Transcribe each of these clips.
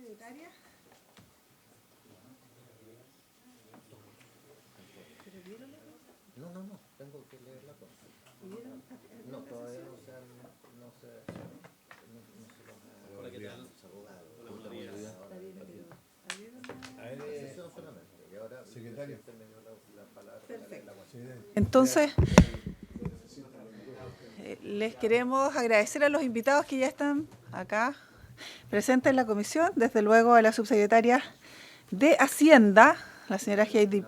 subsecretaria. No, tengo que leer la cosa. No, todavía no se sesión solamente. Y ahora Secretario. me dio la palabra Perfecto. para leer la cuenta. Entonces, les queremos agradecer a los invitados que ya están acá presentes en la comisión, desde luego a la subsecretaria de Hacienda, la señora Heidi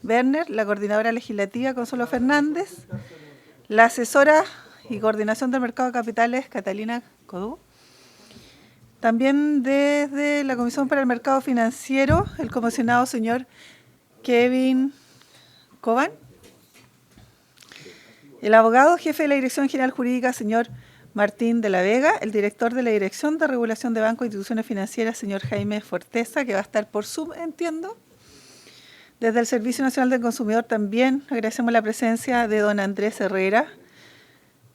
Werner, la coordinadora legislativa Consuelo Fernández, la asesora y coordinación del mercado de capitales Catalina Codú, también desde la Comisión para el Mercado Financiero, el comisionado señor Kevin Coban, el abogado jefe de la Dirección General Jurídica, señor Martín de la Vega, el director de la Dirección de Regulación de Bancos e Instituciones Financieras, señor Jaime Forteza, que va a estar por Zoom, entiendo. Desde el Servicio Nacional del Consumidor también agradecemos la presencia de don Andrés Herrera,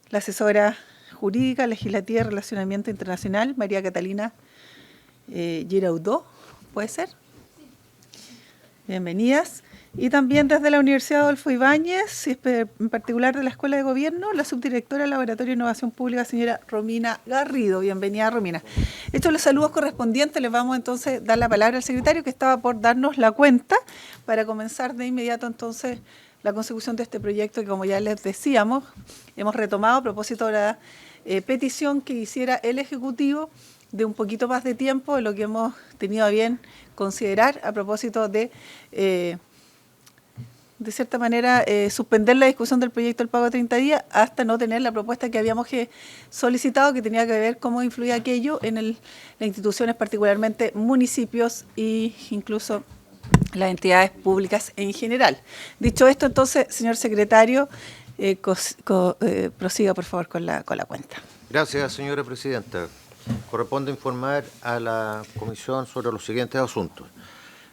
la asesora jurídica, legislativa y relacionamiento internacional, María Catalina Giraudó, ¿puede ser? Bienvenidas. Y también desde la Universidad Adolfo Ibáñez, y en particular de la Escuela de Gobierno, la subdirectora del Laboratorio de Innovación Pública, señora Romina Garrido. Bienvenida, Romina. Hechos los saludos correspondientes, les vamos entonces a dar la palabra al secretario que estaba por darnos la cuenta para comenzar de inmediato entonces la consecución de este proyecto que, como ya les decíamos, hemos retomado a propósito de la petición que hiciera el Ejecutivo de un poquito más de tiempo de lo que hemos tenido a bien considerar a propósito de cierta manera, suspender la discusión del proyecto del pago de 30 días hasta no tener la propuesta que habíamos solicitado, que tenía que ver cómo influía aquello en las instituciones, particularmente municipios e incluso las entidades públicas en general. Dicho esto, entonces, señor secretario, prosiga, por favor, con la cuenta. Gracias, señora presidenta. Corresponde informar a la comisión sobre los siguientes asuntos.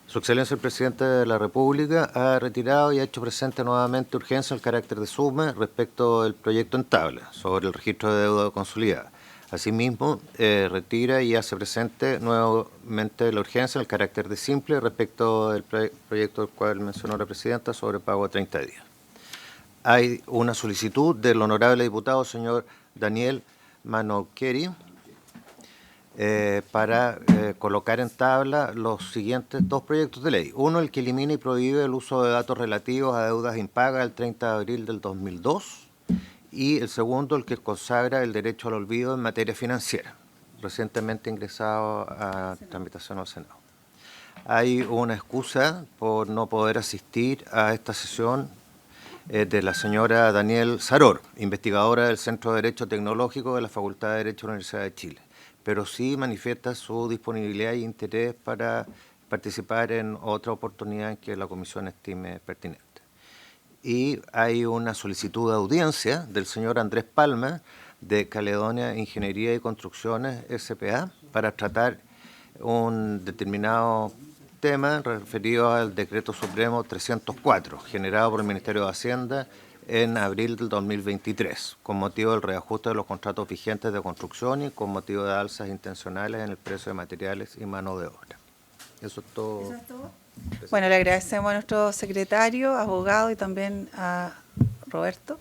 Su Excelencia el Presidente de la República ha retirado y ha hecho presente nuevamente urgencia el carácter de suma respecto del proyecto en tabla sobre el registro de deuda consolidada. Asimismo, retira y hace presente nuevamente la urgencia el carácter de simple respecto del proyecto del cual mencionó la Presidenta sobre pago a 30 días. Hay una solicitud del honorable diputado señor Daniel Manoqueri para colocar en tabla los siguientes dos proyectos de ley. Uno, el que elimina y prohíbe el uso de datos relativos a deudas impagas del 30 de abril del 2002. Y el segundo, el que consagra el derecho al olvido en materia financiera, recientemente ingresado a tramitación al Senado. Hay una excusa por no poder asistir a esta sesión de la señora Daniel Saror, investigadora del Centro de Derecho Tecnológico de la Facultad de Derecho de la Universidad de Chile, pero sí manifiesta su disponibilidad e interés para participar en otra oportunidad en que la comisión estime pertinente. Y hay una solicitud de audiencia del señor Andrés Palma, de Caledonia Ingeniería y Construcciones S.p.A., para tratar un determinado tema referido al Decreto Supremo 304, generado por el Ministerio de Hacienda en abril del 2023, con motivo del reajuste de los contratos vigentes de construcción y con motivo de alzas intencionales en el precio de materiales y mano de obra. Eso es todo. ¿Eso es todo? Bueno, le agradecemos a nuestro secretario, abogado y también a Roberto,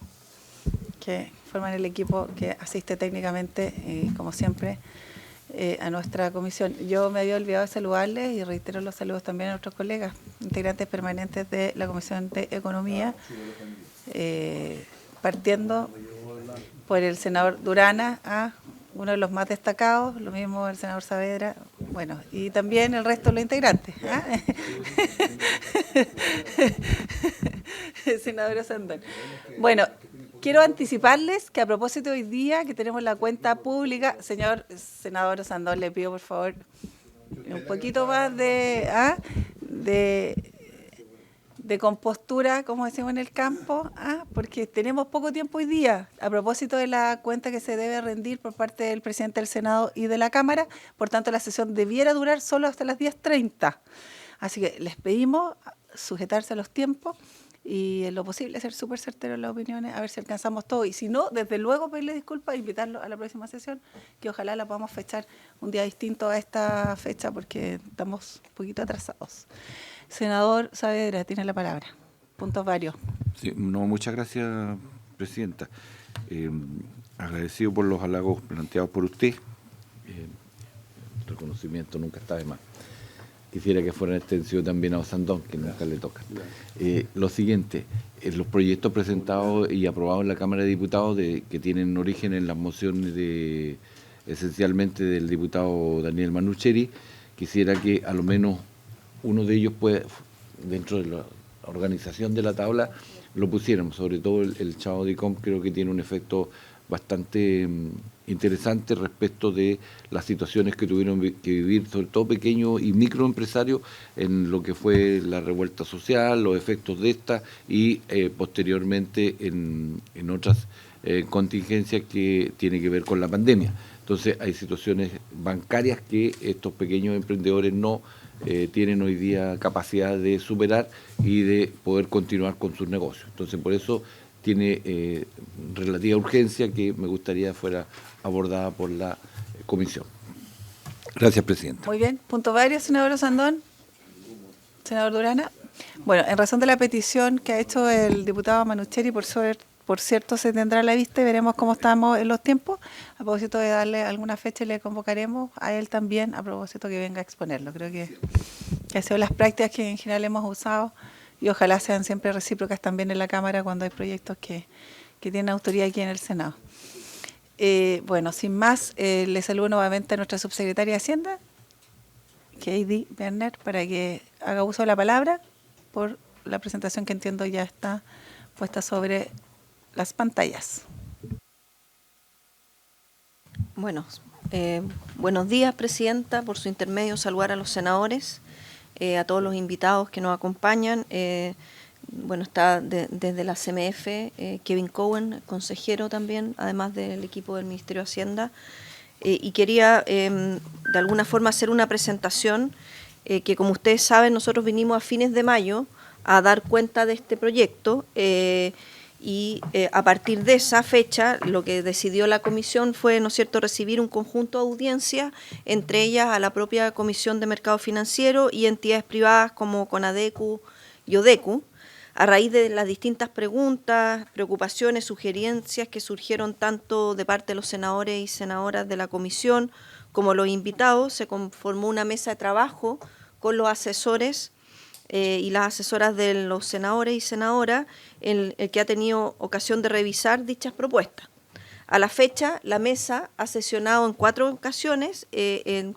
que forman el equipo que asiste técnicamente, como siempre, a nuestra comisión. Yo me había olvidado de saludarles y reitero los saludos también a nuestros colegas, integrantes permanentes de la Comisión de Economía, partiendo por el senador Durana, uno de los más destacados, lo mismo el senador Saavedra, bueno, y también el resto de los integrantes. Senadora Sandón. Bueno, quiero anticiparles que a propósito de hoy día que tenemos la cuenta pública, señor senador Sandón, le pido por favor un poquito más de compostura, como decimos en el campo, porque tenemos poco tiempo hoy día, a propósito de la cuenta que se debe rendir por parte del presidente del Senado y de la Cámara, por tanto la sesión debiera durar solo hasta las 10:30. Así que les pedimos sujetarse a los tiempos y en lo posible ser súper certero en las opiniones, a ver si alcanzamos todo. Y si no, desde luego pedirle disculpas e invitarlo a la próxima sesión, que ojalá la podamos fechar un día distinto a esta fecha porque estamos un poquito atrasados. Senador Saavedra, tiene la palabra. Puntos varios. Sí, no, muchas gracias, presidenta. Agradecido por los halagos planteados por usted. El reconocimiento nunca está de más. Quisiera que fuera extensivo también a Osandón, que nunca le toca. Lo siguiente, los proyectos presentados y aprobados en la Cámara de Diputados que tienen origen en las mociones esencialmente del diputado Daniel Manucheri, quisiera que a lo menos uno de ellos pueda, dentro de la organización de la tabla, lo pusiéramos, sobre todo el Chao de ICOM, creo que tiene un efecto bastante interesante respecto de las situaciones que tuvieron que vivir, sobre todo pequeños y microempresarios, en lo que fue la revuelta social, los efectos de esta y posteriormente en otras contingencias que tienen que ver con la pandemia. Entonces hay situaciones bancarias que estos pequeños emprendedores no tienen hoy día capacidad de superar y de poder continuar con sus negocios. Entonces por eso tiene relativa urgencia que me gustaría fuera abordada por la comisión. Gracias, presidenta. Muy bien. Punto varios, senador Osandón. Senador Durana. Bueno, en razón de la petición que ha hecho el diputado Manucheri, por cierto, se tendrá a la vista y veremos cómo estamos en los tiempos. A propósito de darle alguna fecha, le convocaremos a él también, a propósito que venga a exponerlo. Creo que ha sido las prácticas que en general hemos usado y ojalá sean siempre recíprocas también en la Cámara cuando hay proyectos que tienen autoría aquí en el Senado. Bueno, sin más, le saludo nuevamente a nuestra subsecretaria de Hacienda, Heidi Werner, para que haga uso de la palabra por la presentación que entiendo ya está puesta sobre las pantallas. Bueno, buenos días, presidenta. Por su intermedio, saludar a los senadores, a todos los invitados que nos acompañan. Bueno, está desde la CMF Kevin Cohen, consejero también, además del equipo del Ministerio de Hacienda. Y quería, de alguna forma, hacer una presentación que, como ustedes saben, nosotros vinimos a fines de mayo a dar cuenta de este proyecto y a partir de esa fecha lo que decidió la comisión fue, ¿no es cierto?, recibir un conjunto de audiencias, entre ellas a la propia Comisión de Mercado Financiero y entidades privadas como CONADECU y ODECU, a raíz de las distintas preguntas, preocupaciones, sugerencias que surgieron tanto de parte de los senadores y senadoras de la comisión como los invitados. Se conformó una mesa de trabajo con los asesores y las asesoras de los senadores y senadoras, el que ha tenido ocasión de revisar dichas propuestas. A la fecha, la mesa ha sesionado en 4 ocasiones, en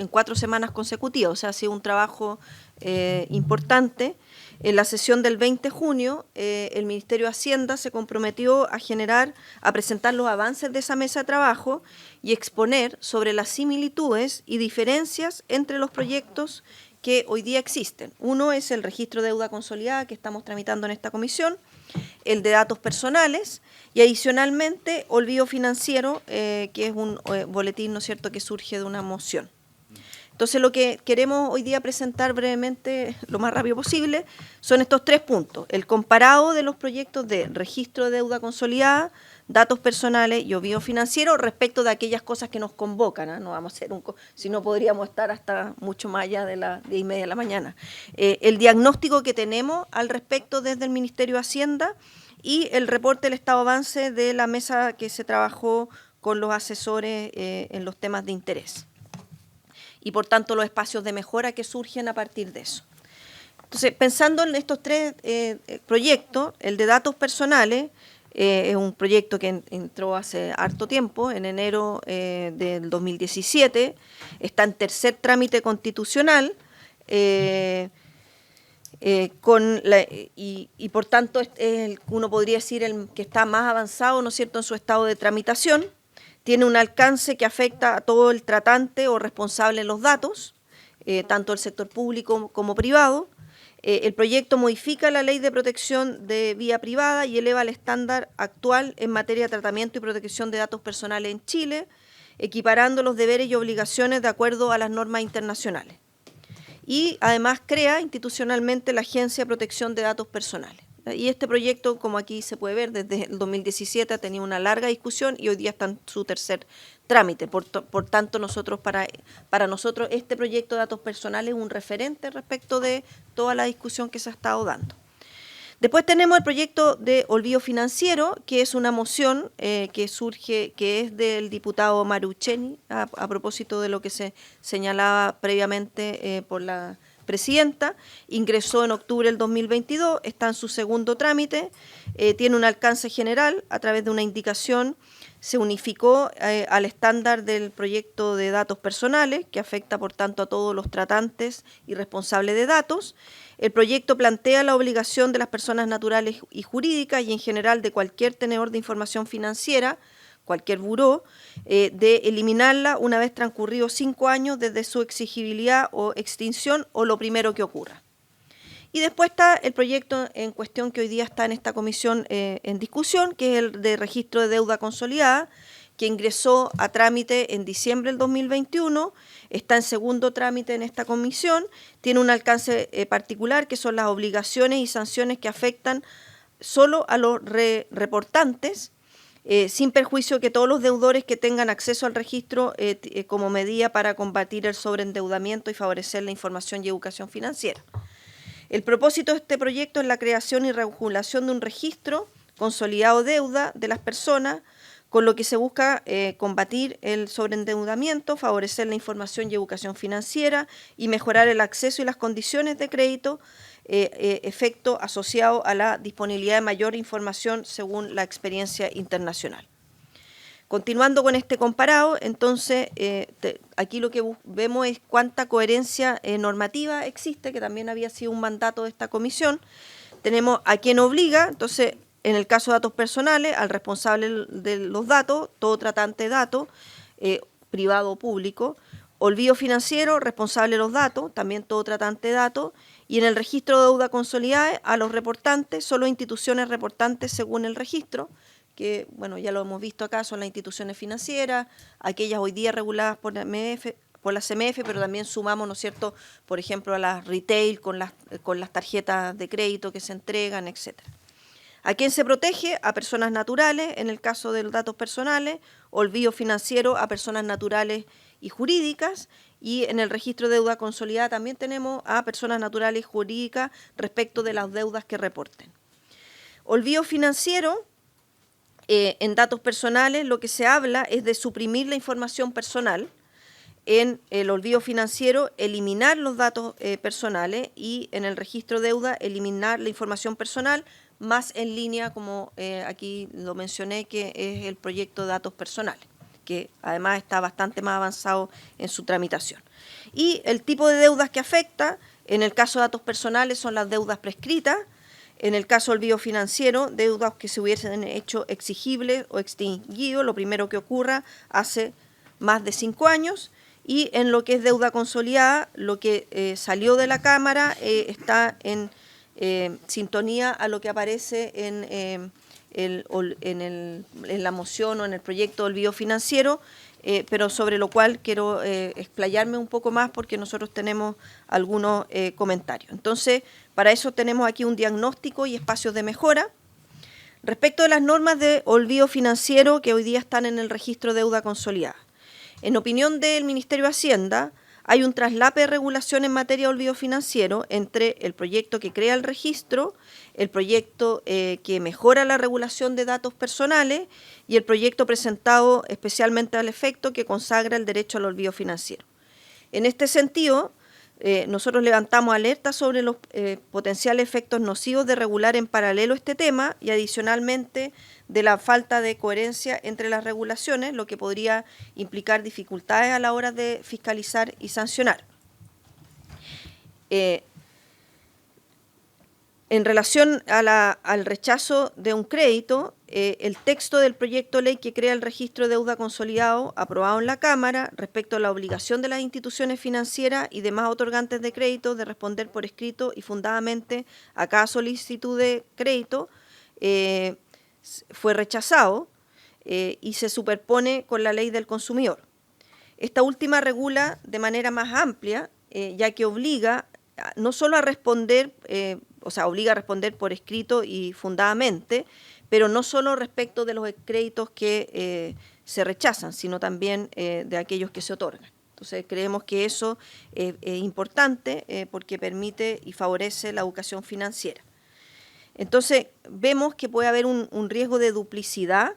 4 semanas consecutivas, o sea, ha sido un trabajo importante. En la sesión del 20 de junio, el Ministerio de Hacienda se comprometió a presentar los avances de esa mesa de trabajo y exponer sobre las similitudes y diferencias entre los proyectos que hoy día existen. Uno es el registro de deuda consolidada que estamos tramitando en esta comisión, el de datos personales y adicionalmente olvido financiero, que es un boletín, ¿no es cierto?, que surge de una moción. Entonces, lo que queremos hoy día presentar brevemente, lo más rápido posible, son estos 3 puntos. El comparado de los proyectos de registro de deuda consolidada, datos personales y olvido financiero respecto de aquellas cosas que nos convocan, ¿eh? No vamos a hacer si no podríamos estar hasta mucho más allá de las 10:30 de la mañana. El diagnóstico que tenemos al respecto desde el Ministerio de Hacienda y el reporte del estado de avance de la mesa que se trabajó con los asesores en los temas de interés. Y por tanto los espacios de mejora que surgen a partir de eso. Entonces, pensando en estos 3 proyectos, el de datos personales es un proyecto que entró hace harto tiempo, en enero del 2017, está en tercer trámite constitucional, y por tanto uno podría decir el que está más avanzado, ¿no es cierto?, en su estado de tramitación. Tiene un alcance que afecta a todo el tratante o responsable de los datos, tanto el sector público como privado. El proyecto modifica la Ley de Protección de Vía Privada y eleva el estándar actual en materia de tratamiento y protección de datos personales en Chile, equiparando los deberes y obligaciones de acuerdo a las normas internacionales. Y además crea institucionalmente la Agencia de Protección de Datos Personales. Y este proyecto, como aquí se puede ver, desde el 2017 ha tenido una larga discusión y hoy día está en su tercer trámite. Por tanto, para nosotros este proyecto de datos personales es un referente respecto de toda la discusión que se ha estado dando. Después tenemos el proyecto de olvido financiero, que es una moción que surge, que es del diputado Marucheni, a propósito de lo que se señalaba previamente por la presidenta. Ingresó en octubre del 2022, está en su segundo trámite, tiene un alcance general a través de una indicación, se unificó al estándar del proyecto de datos personales, que afecta por tanto a todos los tratantes y responsables de datos. El proyecto plantea la obligación de las personas naturales y jurídicas y en general de cualquier tenedor de información financiera, cualquier buró, de eliminarla una vez transcurridos 5 años desde su exigibilidad o extinción o lo primero que ocurra. Y después está el proyecto en cuestión que hoy día está en esta comisión en discusión, que es el de registro de deuda consolidada, que ingresó a trámite en diciembre del 2021, está en segundo trámite en esta comisión, tiene un alcance particular, que son las obligaciones y sanciones que afectan solo a los reportantes, sin perjuicio que todos los deudores que tengan acceso al registro como medida para combatir el sobreendeudamiento y favorecer la información y educación financiera. El propósito de este proyecto es la creación y regulación de un registro consolidado de deuda de las personas, con lo que se busca combatir el sobreendeudamiento, favorecer la información y educación financiera y mejorar el acceso y las condiciones de crédito, efecto asociado a la disponibilidad de mayor información según la experiencia internacional. Continuando con este comparado, entonces, aquí lo que vemos es cuánta coherencia normativa existe, que también había sido un mandato de esta comisión. Tenemos a quién obliga, entonces, en el caso de datos personales, al responsable de los datos, todo tratante de datos, privado o público. Olvido financiero, responsable de los datos, también todo tratante de datos. Y en el registro de deuda consolidada, a los reportantes, solo instituciones reportantes según el registro, que, bueno, ya lo hemos visto acá, son las instituciones financieras, aquellas hoy día reguladas por la CMF, pero también sumamos, ¿no es cierto?, por ejemplo, a las retail con las tarjetas de crédito que se entregan, etcétera. ¿A quién se protege? A personas naturales, en el caso de los datos personales, olvido financiero a personas naturales y jurídicas, y en el registro de deuda consolidada también tenemos a personas naturales y jurídicas respecto de las deudas que reporten. Olvido financiero, en datos personales lo que se habla es de suprimir la información personal. En el olvido financiero, eliminar los datos personales, y en el registro de deuda, eliminar la información personal, más en línea, como aquí lo mencioné, que es el proyecto de datos personales, que además está bastante más avanzado en su tramitación. Y el tipo de deudas que afecta, en el caso de datos personales, son las deudas prescritas. En el caso del olvido financiero, deudas que se hubiesen hecho exigibles o extinguido, lo primero que ocurra hace más de 5 años. Y en lo que es deuda consolidada, lo que salió de la Cámara está en sintonía a lo que aparece en la moción o en el proyecto de olvido financiero, pero sobre lo cual quiero explayarme un poco más porque nosotros tenemos algunos comentarios. Entonces, para eso tenemos aquí un diagnóstico y espacios de mejora. Respecto de las normas de olvido financiero que hoy día están en el registro de deuda consolidada. En opinión del Ministerio de Hacienda, hay un traslape de regulación en materia de olvido financiero entre el proyecto que crea el registro, el proyecto que mejora la regulación de datos personales y el proyecto presentado especialmente al efecto que consagra el derecho al olvido financiero. En este sentido, nosotros levantamos alerta sobre los potenciales efectos nocivos de regular en paralelo este tema y adicionalmente de la falta de coherencia entre las regulaciones, lo que podría implicar dificultades a la hora de fiscalizar y sancionar. En relación al rechazo de un crédito, el texto del proyecto de ley que crea el registro de deuda consolidado aprobado en la Cámara respecto a la obligación de las instituciones financieras y demás otorgantes de crédito de responder por escrito y fundadamente a cada solicitud de crédito fue rechazado y se superpone con la ley del consumidor. Esta última regula de manera más amplia, ya que obliga no solo a responder o sea, obliga a responder por escrito y fundadamente, pero no solo respecto de los créditos que se rechazan, sino también de aquellos que se otorgan. Entonces, creemos que eso es importante porque permite y favorece la educación financiera. Entonces, vemos que puede haber un riesgo de duplicidad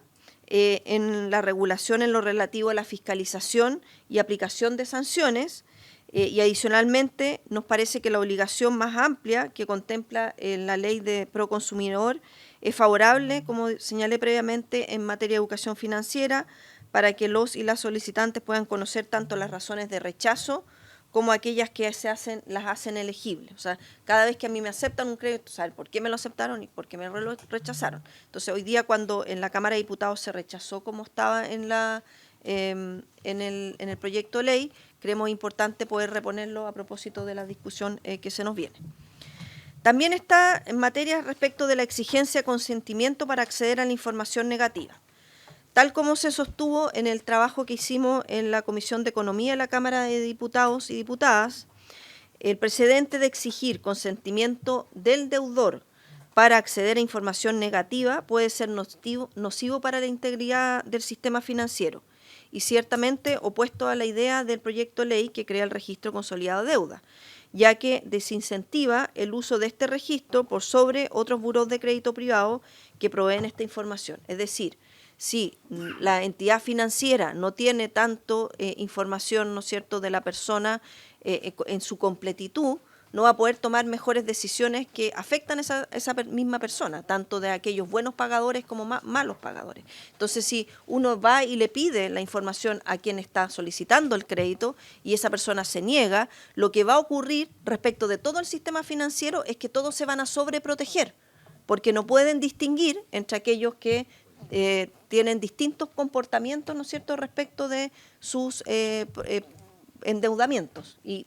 en la regulación en lo relativo a la fiscalización y aplicación de sanciones, y adicionalmente nos parece que la obligación más amplia que contempla la ley de Proconsumidor es favorable, como señalé previamente, en materia de educación financiera, para que los y las solicitantes puedan conocer tanto las razones de rechazo como aquellas que las hacen elegibles. O sea, cada vez que a mí me aceptan un crédito, saber por qué me lo aceptaron y por qué me lo rechazaron. Entonces, hoy día cuando en la Cámara de Diputados se rechazó como estaba en el proyecto de ley, creemos importante poder reponerlo a propósito de la discusión que se nos viene. También está en materia respecto de la exigencia de consentimiento para acceder a la información negativa. Tal como se sostuvo en el trabajo que hicimos en la Comisión de Economía de la Cámara de Diputados y Diputadas, el precedente de exigir consentimiento del deudor para acceder a información negativa puede ser nocivo para la integridad del sistema financiero y ciertamente opuesto a la idea del proyecto de ley que crea el registro consolidado de deuda, ya que desincentiva el uso de este registro por sobre otros buros de crédito privado que proveen esta información. Es decir, si la entidad financiera no tiene tanto información, ¿no es cierto?, de la persona en su completitud, no va a poder tomar mejores decisiones que afectan a esa misma persona, tanto de aquellos buenos pagadores como malos pagadores. Entonces, si uno va y le pide la información a quien está solicitando el crédito y esa persona se niega, lo que va a ocurrir respecto de todo el sistema financiero es que todos se van a sobreproteger, porque no pueden distinguir entre aquellos que tienen distintos comportamientos, ¿no es cierto?, respecto de sus endeudamientos y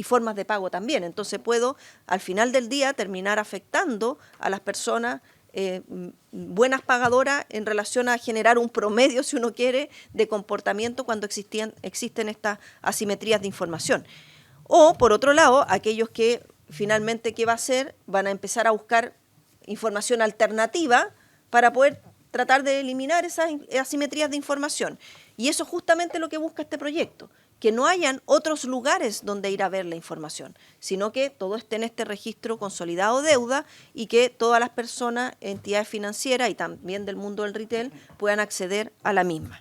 formas de pago también. Entonces puedo, al final del día, terminar afectando a las personas buenas pagadoras en relación a generar un promedio, si uno quiere, de comportamiento cuando existen estas asimetrías de información. O, por otro lado, aquellos que finalmente, ¿qué va a hacer? Van a empezar a buscar información alternativa para poder tratar de eliminar esas asimetrías de información. Y eso es justamente lo que busca este proyecto, que no hayan otros lugares donde ir a ver la información, sino que todo esté en este registro consolidado de deuda y que todas las personas, entidades financieras y también del mundo del retail puedan acceder a la misma.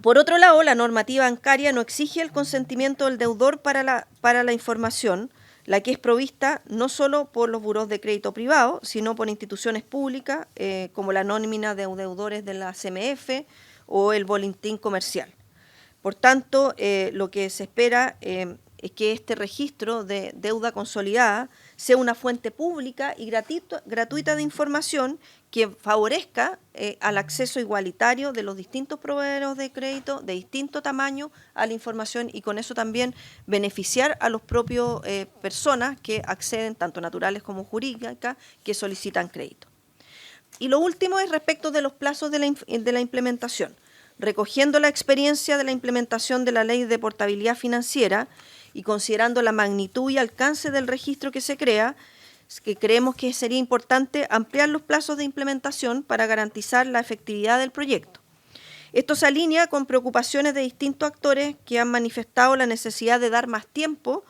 Por otro lado, la normativa bancaria no exige el consentimiento del deudor para la información, la que es provista no solo por los burós de crédito privado, sino por instituciones públicas como la nómina de deudores de la CMF o el boletín comercial. Por tanto, lo que se espera es que este registro de deuda consolidada sea una fuente pública y gratuita de información que favorezca al acceso igualitario de los distintos proveedores de crédito de distinto tamaño a la información y con eso también beneficiar a los propios personas que acceden, tanto naturales como jurídicas, que solicitan crédito. Y lo último es respecto de los plazos de la implementación. Recogiendo la experiencia de la implementación de la Ley de Portabilidad Financiera y considerando la magnitud y alcance del registro que se crea, que creemos que sería importante ampliar los plazos de implementación para garantizar la efectividad del proyecto. Esto se alinea con preocupaciones de distintos actores que han manifestado la necesidad de dar más tiempo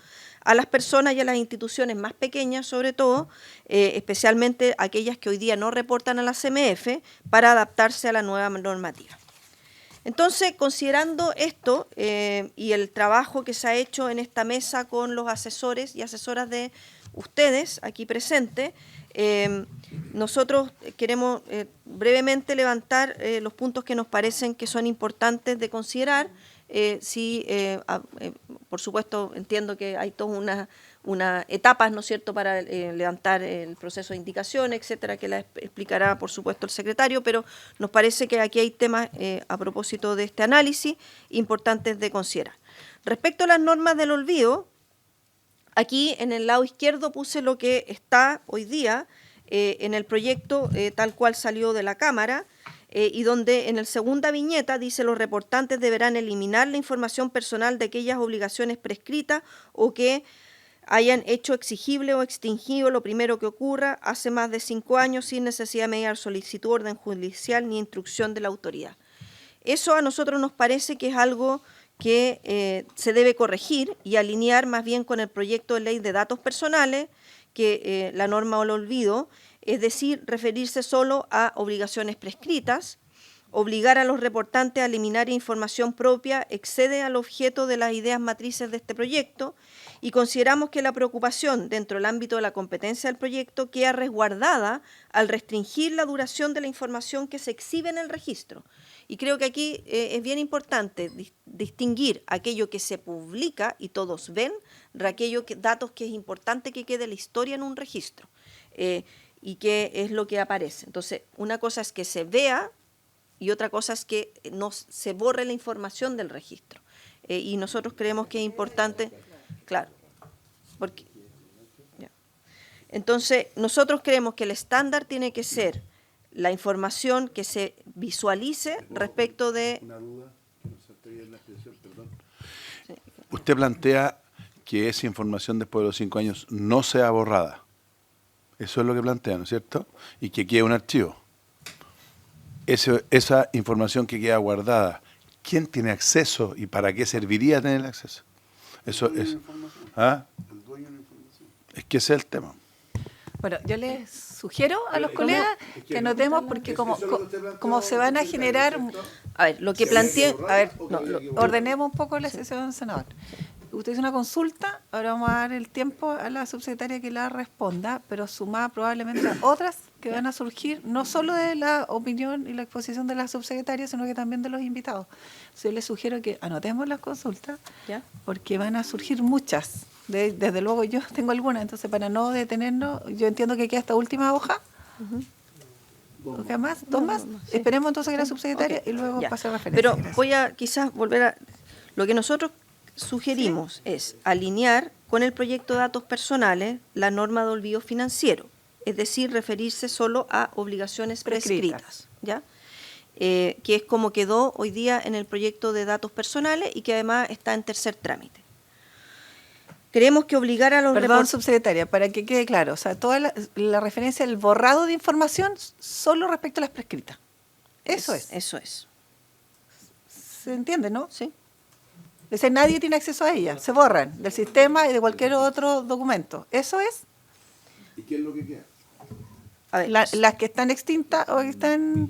a las personas y a las instituciones más pequeñas, sobre todo, especialmente aquellas que hoy día no reportan a la CMF, para adaptarse a la nueva normativa. Entonces, considerando esto y el trabajo que se ha hecho en esta mesa con los asesores y asesoras de ustedes aquí presentes, nosotros queremos brevemente levantar los puntos que nos parecen que son importantes de considerar. Por supuesto, entiendo que hay todas unas etapas, ¿no es cierto?, para levantar el proceso de indicación, etcétera, que la explicará, por supuesto, el secretario, pero nos parece que aquí hay temas, a propósito de este análisis, importantes de considerar. Respecto a las normas del olvido, aquí en el lado izquierdo puse lo que está hoy día en el proyecto tal cual salió de la Cámara, y donde en la segunda viñeta dice: los reportantes deberán eliminar la información personal de aquellas obligaciones prescritas o que hayan hecho exigible o extinguido lo primero que ocurra hace más de 5 años sin necesidad de mediar solicitud, orden judicial ni instrucción de la autoridad. Eso a nosotros nos parece que es algo que se debe corregir y alinear más bien con el proyecto de ley de datos personales, que la norma lo olvido, es decir, referirse solo a obligaciones prescritas. Obligar a los reportantes a eliminar información propia excede al objeto de las ideas matrices de este proyecto y consideramos que la preocupación dentro del ámbito de la competencia del proyecto queda resguardada al restringir la duración de la información que se exhibe en el registro. Y creo que aquí es bien importante distinguir aquello que se publica y todos ven de aquellos datos que es importante que quede la historia en un registro y que es lo que aparece. Entonces, una cosa es que se vea y otra cosa es que no se borre la información del registro. Y nosotros creemos que es importante, claro, porque, ya. Entonces, nosotros creemos que el estándar tiene que ser la información que se visualice respecto de... Una duda, que no se estoy en la expresión, perdón. Sí. Usted plantea que esa información después de los 5 años no sea borrada. Eso es lo que plantea, ¿no es cierto? Y que quede un archivo. Esa información que queda guardada, ¿quién tiene acceso y para qué serviría tener acceso? Eso es. ¿Ah? Es que ese es el tema. Bueno, yo les sugiero a los colegas que anotemos porque como se van a generar... A ver, lo que planteé... A ver, ordenemos un poco la sesión, senador. Usted hizo una consulta, ahora vamos a dar el tiempo a la subsecretaria que la responda, pero sumada probablemente a otras que van a surgir, no solo de la opinión y la exposición de la subsecretaria, sino que también de los invitados. Entonces, yo les sugiero que anotemos las consultas, ¿ya? Porque van a surgir muchas. Desde luego yo tengo algunas, entonces para no detenernos, yo entiendo que queda esta última hoja. ¿Dos más? ¿Dos más? Sí. Esperemos entonces que la subsecretaria y luego pase a referencia. Pero gracias. voy a quizás volver a... Lo que nosotros sugerimos es alinear con el proyecto de datos personales la norma de olvido financiero, es decir, referirse solo a obligaciones prescritas, ¿ya? Que es como quedó hoy día en el proyecto de datos personales y que además está en tercer trámite. Creemos que obligar a los... Perdón, subsecretaria, para que quede claro, o sea, toda la referencia al borrado de información solo respecto a las prescritas. Eso es. Eso es. ¿Se entiende, no? Sí. Es decir, nadie tiene acceso a ellas, se borran del sistema y de cualquier otro documento. ¿Eso es? ¿Y qué es lo que queda? A ver, las que están extintas o que están...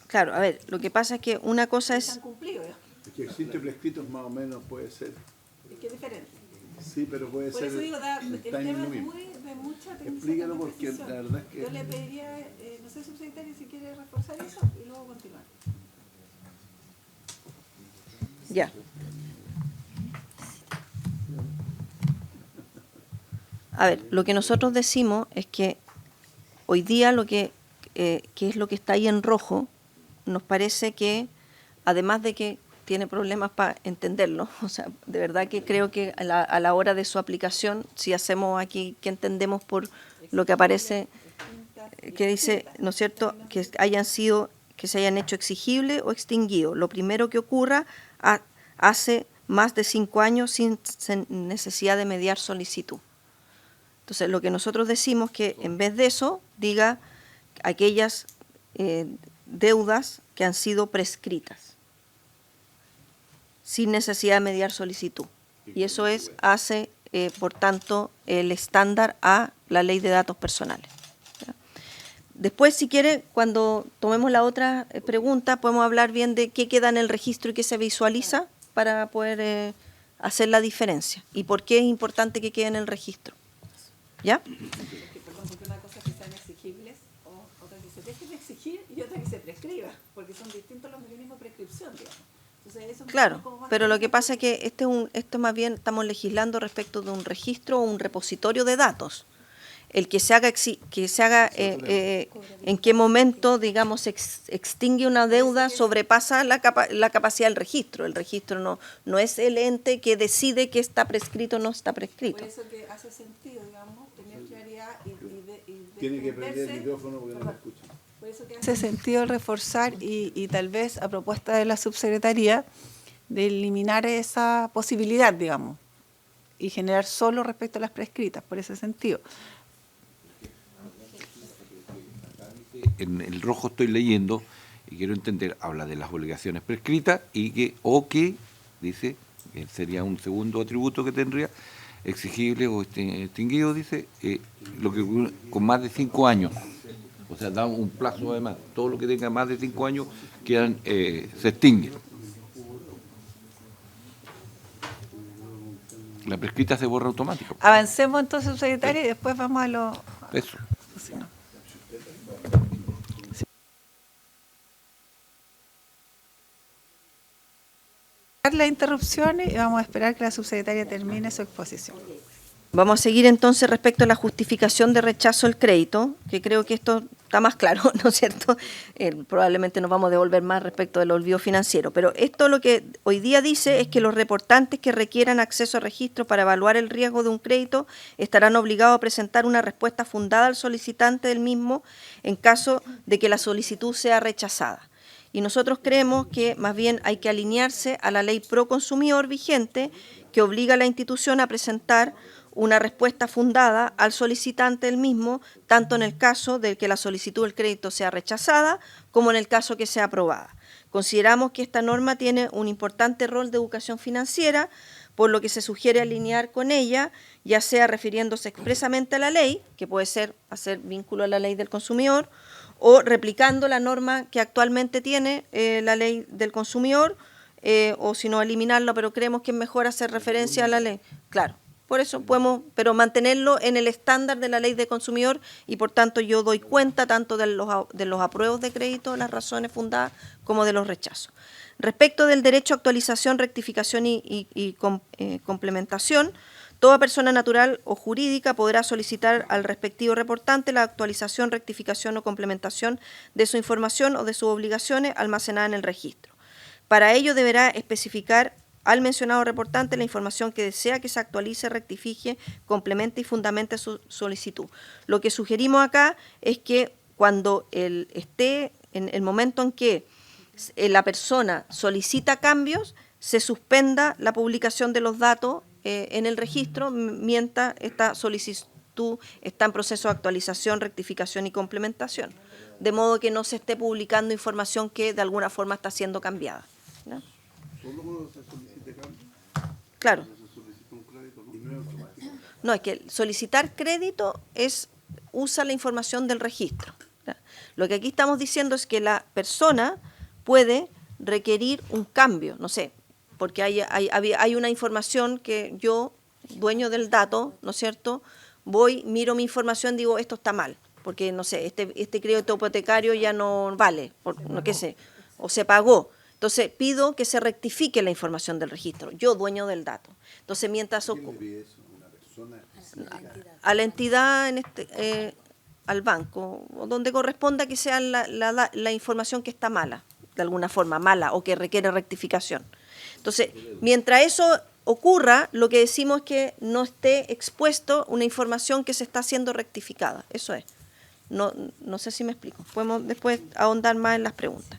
Claro, a ver, lo que pasa es que una cosa es... Es que existe prescritos más o menos puede ser. Es que es diferente. Sí, pero puede Por ser... eso digo, el tema es de mucha tecnicidad. Explícalo porque la verdad es que... Yo le pediría, no sé, subsecretaria, si quiere reforzar eso y luego continuar. Ya. A ver, lo que nosotros decimos es que hoy día lo que es lo que está ahí en rojo, nos parece que, además de que tiene problemas para entenderlo, o sea, de verdad que creo que a la hora de su aplicación, si hacemos aquí, que entendemos por lo que aparece, que dice, ¿no es cierto?, que se hayan hecho exigible o extinguido. Lo primero que ocurra hace más de 5 años sin necesidad de mediar solicitud. Entonces, lo que nosotros decimos que en vez de eso, diga aquellas deudas que han sido prescritas, sin necesidad de mediar solicitud. Y eso hace, por tanto, el estándar a la ley de datos personales. ¿Ya? Después, si quiere, cuando tomemos la otra pregunta, podemos hablar bien de qué queda en el registro y qué se visualiza para poder hacer la diferencia. Y por qué es importante que quede en el registro. ¿Ya? Perdón, porque una cosa es que sean exigibles, otra que se deje de exigir y otra que se prescriba, porque son distintos los mecanismos de prescripción, digamos. Entonces, eso claro, pero lo que pasa es que esto más bien estamos legislando respecto de un registro o un repositorio de datos. El que se haga en qué momento, digamos, extingue una deuda sobrepasa la capacidad del registro. El registro no es el ente que decide que está prescrito o no está prescrito. Por eso que hace sentido, digamos, tener claridad y tiene que prender el micrófono porque no me escuchan. Por eso que hace sentido reforzar y tal vez a propuesta de la subsecretaría de eliminar esa posibilidad, digamos. y generar solo respecto a las prescritas, por ese sentido. En el rojo estoy leyendo y quiero entender, habla de las obligaciones prescritas y que dice, sería un segundo atributo que tendría, exigible o extinguido, dice, lo que con más de 5 años. O sea, da un plazo además. Todo lo que tenga más de 5 años quedan, se extingue. La prescrita se borra automático. Avancemos entonces, subsecretaria, y después vamos a lo... Eso. Sí, no. Las interrupciones y vamos a esperar que la subsecretaria termine su exposición. Vamos a seguir entonces respecto a la justificación de rechazo al crédito, que creo que esto está más claro, ¿no es cierto? Probablemente nos vamos a devolver más respecto del olvido financiero, pero esto lo que hoy día dice es que los reportantes que requieran acceso a registros para evaluar el riesgo de un crédito estarán obligados a presentar una respuesta fundada al solicitante del mismo en caso de que la solicitud sea rechazada. Y nosotros creemos que más bien hay que alinearse a la ley pro consumidor vigente que obliga a la institución a presentar una respuesta fundada al solicitante del mismo, tanto en el caso de que la solicitud del crédito sea rechazada como en el caso que sea aprobada. Consideramos que esta norma tiene un importante rol de educación financiera, por lo que se sugiere alinear con ella, ya sea refiriéndose expresamente a la ley, que puede ser hacer vínculo a la ley del consumidor, o replicando la norma que actualmente tiene la ley del consumidor, o si no eliminarla, pero creemos que es mejor hacer referencia a la ley. Claro. Por eso podemos, pero mantenerlo en el estándar de la ley de consumidor y por tanto yo doy cuenta tanto de los apruebos de crédito, las razones fundadas, como de los rechazos. Respecto del derecho a actualización, rectificación y complementación, toda persona natural o jurídica podrá solicitar al respectivo reportante la actualización, rectificación o complementación de su información o de sus obligaciones almacenadas en el registro. Para ello deberá especificar al mencionado reportante la información que desea que se actualice, rectifique, complemente y fundamente su solicitud. Lo que sugerimos acá es que cuando esté en el momento en que la persona solicita cambios, se suspenda la publicación de los datos en el registro mientras esta solicitud está en proceso de actualización, rectificación y complementación. De modo que no se esté publicando información que de alguna forma está siendo cambiada, ¿no? ¿Solo cuando se solicite cambio? Claro. ¿Se solicita un crédito? ¿No? Y no es automático. No, es que solicitar crédito usa la información del registro. ¿Ya? Lo que aquí estamos diciendo es que la persona puede requerir un cambio, no sé, porque hay una información que yo, dueño del dato, ¿no es cierto?, miro mi información, digo, esto está mal, porque, no sé, este crédito hipotecario ya no vale, no qué sé, o se pagó. Entonces, pido que se rectifique la información del registro, yo dueño del dato. Entonces, mientras... ¿Quién le pide eso? ¿Una persona? A la entidad, al banco, o donde corresponda que sea la información que está mala, de alguna forma mala, o que requiere rectificación. Entonces, mientras eso ocurra, lo que decimos es que no esté expuesto una información que se está siendo rectificada. Eso es. No sé si me explico. Podemos después ahondar más en las preguntas.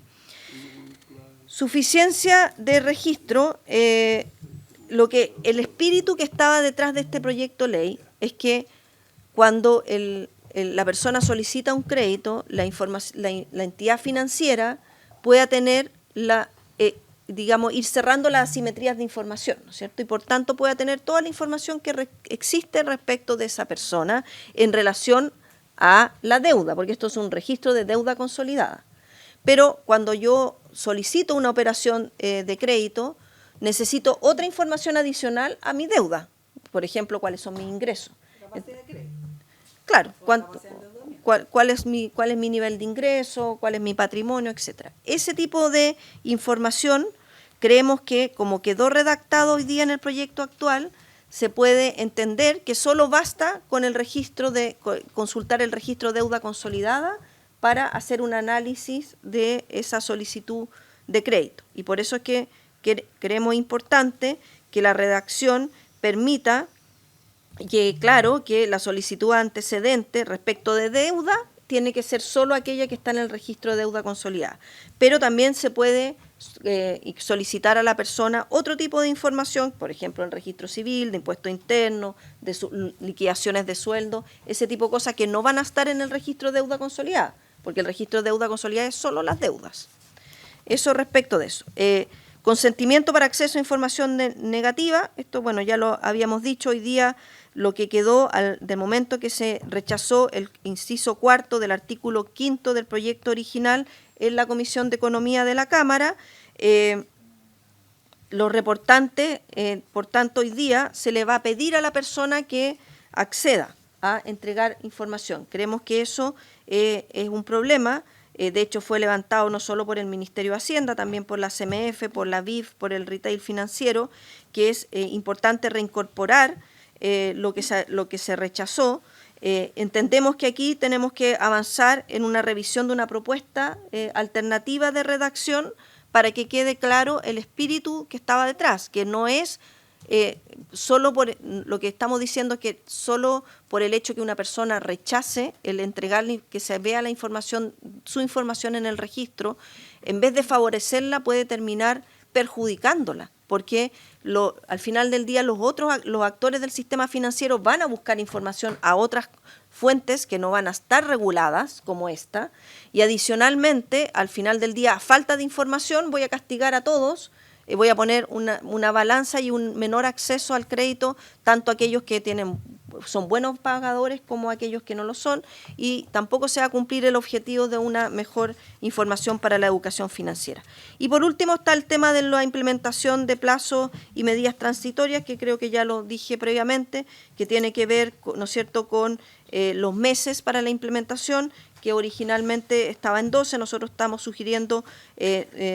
Suficiencia de registro, el espíritu que estaba detrás de este proyecto ley es que cuando la persona solicita un crédito, la entidad financiera pueda tener ir cerrando las asimetrías de información, ¿no es cierto? Y por tanto pueda tener toda la información que existe respecto de esa persona en relación a la deuda, porque esto es un registro de deuda consolidada. Pero cuando yo solicito una operación de crédito, necesito otra información adicional a mi deuda. Por ejemplo, cuáles son mis ingresos. Claro, cuál es mi nivel de ingreso, cuál es mi patrimonio, etcétera. Ese tipo de información creemos que, como quedó redactado hoy día en el proyecto actual, se puede entender que solo basta con consultar el registro de deuda consolidada para hacer un análisis de esa solicitud de crédito. Y por eso es que creemos importante que la redacción permita que, claro, que la solicitud antecedente respecto de deuda tiene que ser solo aquella que está en el registro de deuda consolidada. Pero también se puede y solicitar a la persona otro tipo de información, por ejemplo, el registro civil, de impuesto interno, de liquidaciones de sueldo, ese tipo de cosas que no van a estar en el registro de deuda consolidada, porque el registro de deuda consolidada es solo las deudas. Eso respecto de eso. Consentimiento para acceso a información negativa, esto bueno, ya lo habíamos dicho hoy día, lo que quedó del momento que se rechazó el inciso 4 del artículo 5 del proyecto original en la Comisión de Economía de la Cámara. Los reportantes, por tanto, hoy día se le va a pedir a la persona que acceda a entregar información. Creemos que eso es un problema. De hecho, fue levantado no solo por el Ministerio de Hacienda, también por la CMF, por la BIF, por el retail financiero, que es importante reincorporar lo que se rechazó. Entendemos que aquí tenemos que avanzar en una revisión de una propuesta alternativa de redacción para que quede claro el espíritu que estaba detrás, que no es solo por lo que estamos diciendo, que solo por el hecho que una persona rechace el entregarle, que se vea la información, su información en el registro, en vez de favorecerla puede terminar perjudicándola, porque al final del día los actores del sistema financiero van a buscar información a otras fuentes que no van a estar reguladas como esta, y adicionalmente al final del día, a falta de información, voy a castigar a todos. Voy a poner una balanza y un menor acceso al crédito, tanto aquellos que son buenos pagadores como aquellos que no lo son, y tampoco se va a cumplir el objetivo de una mejor información para la educación financiera. Y por último está el tema de la implementación de plazos y medidas transitorias, que creo que ya lo dije previamente, que tiene que ver, ¿no es cierto?, con los meses para la implementación, que originalmente estaba en 12, nosotros estamos sugiriendo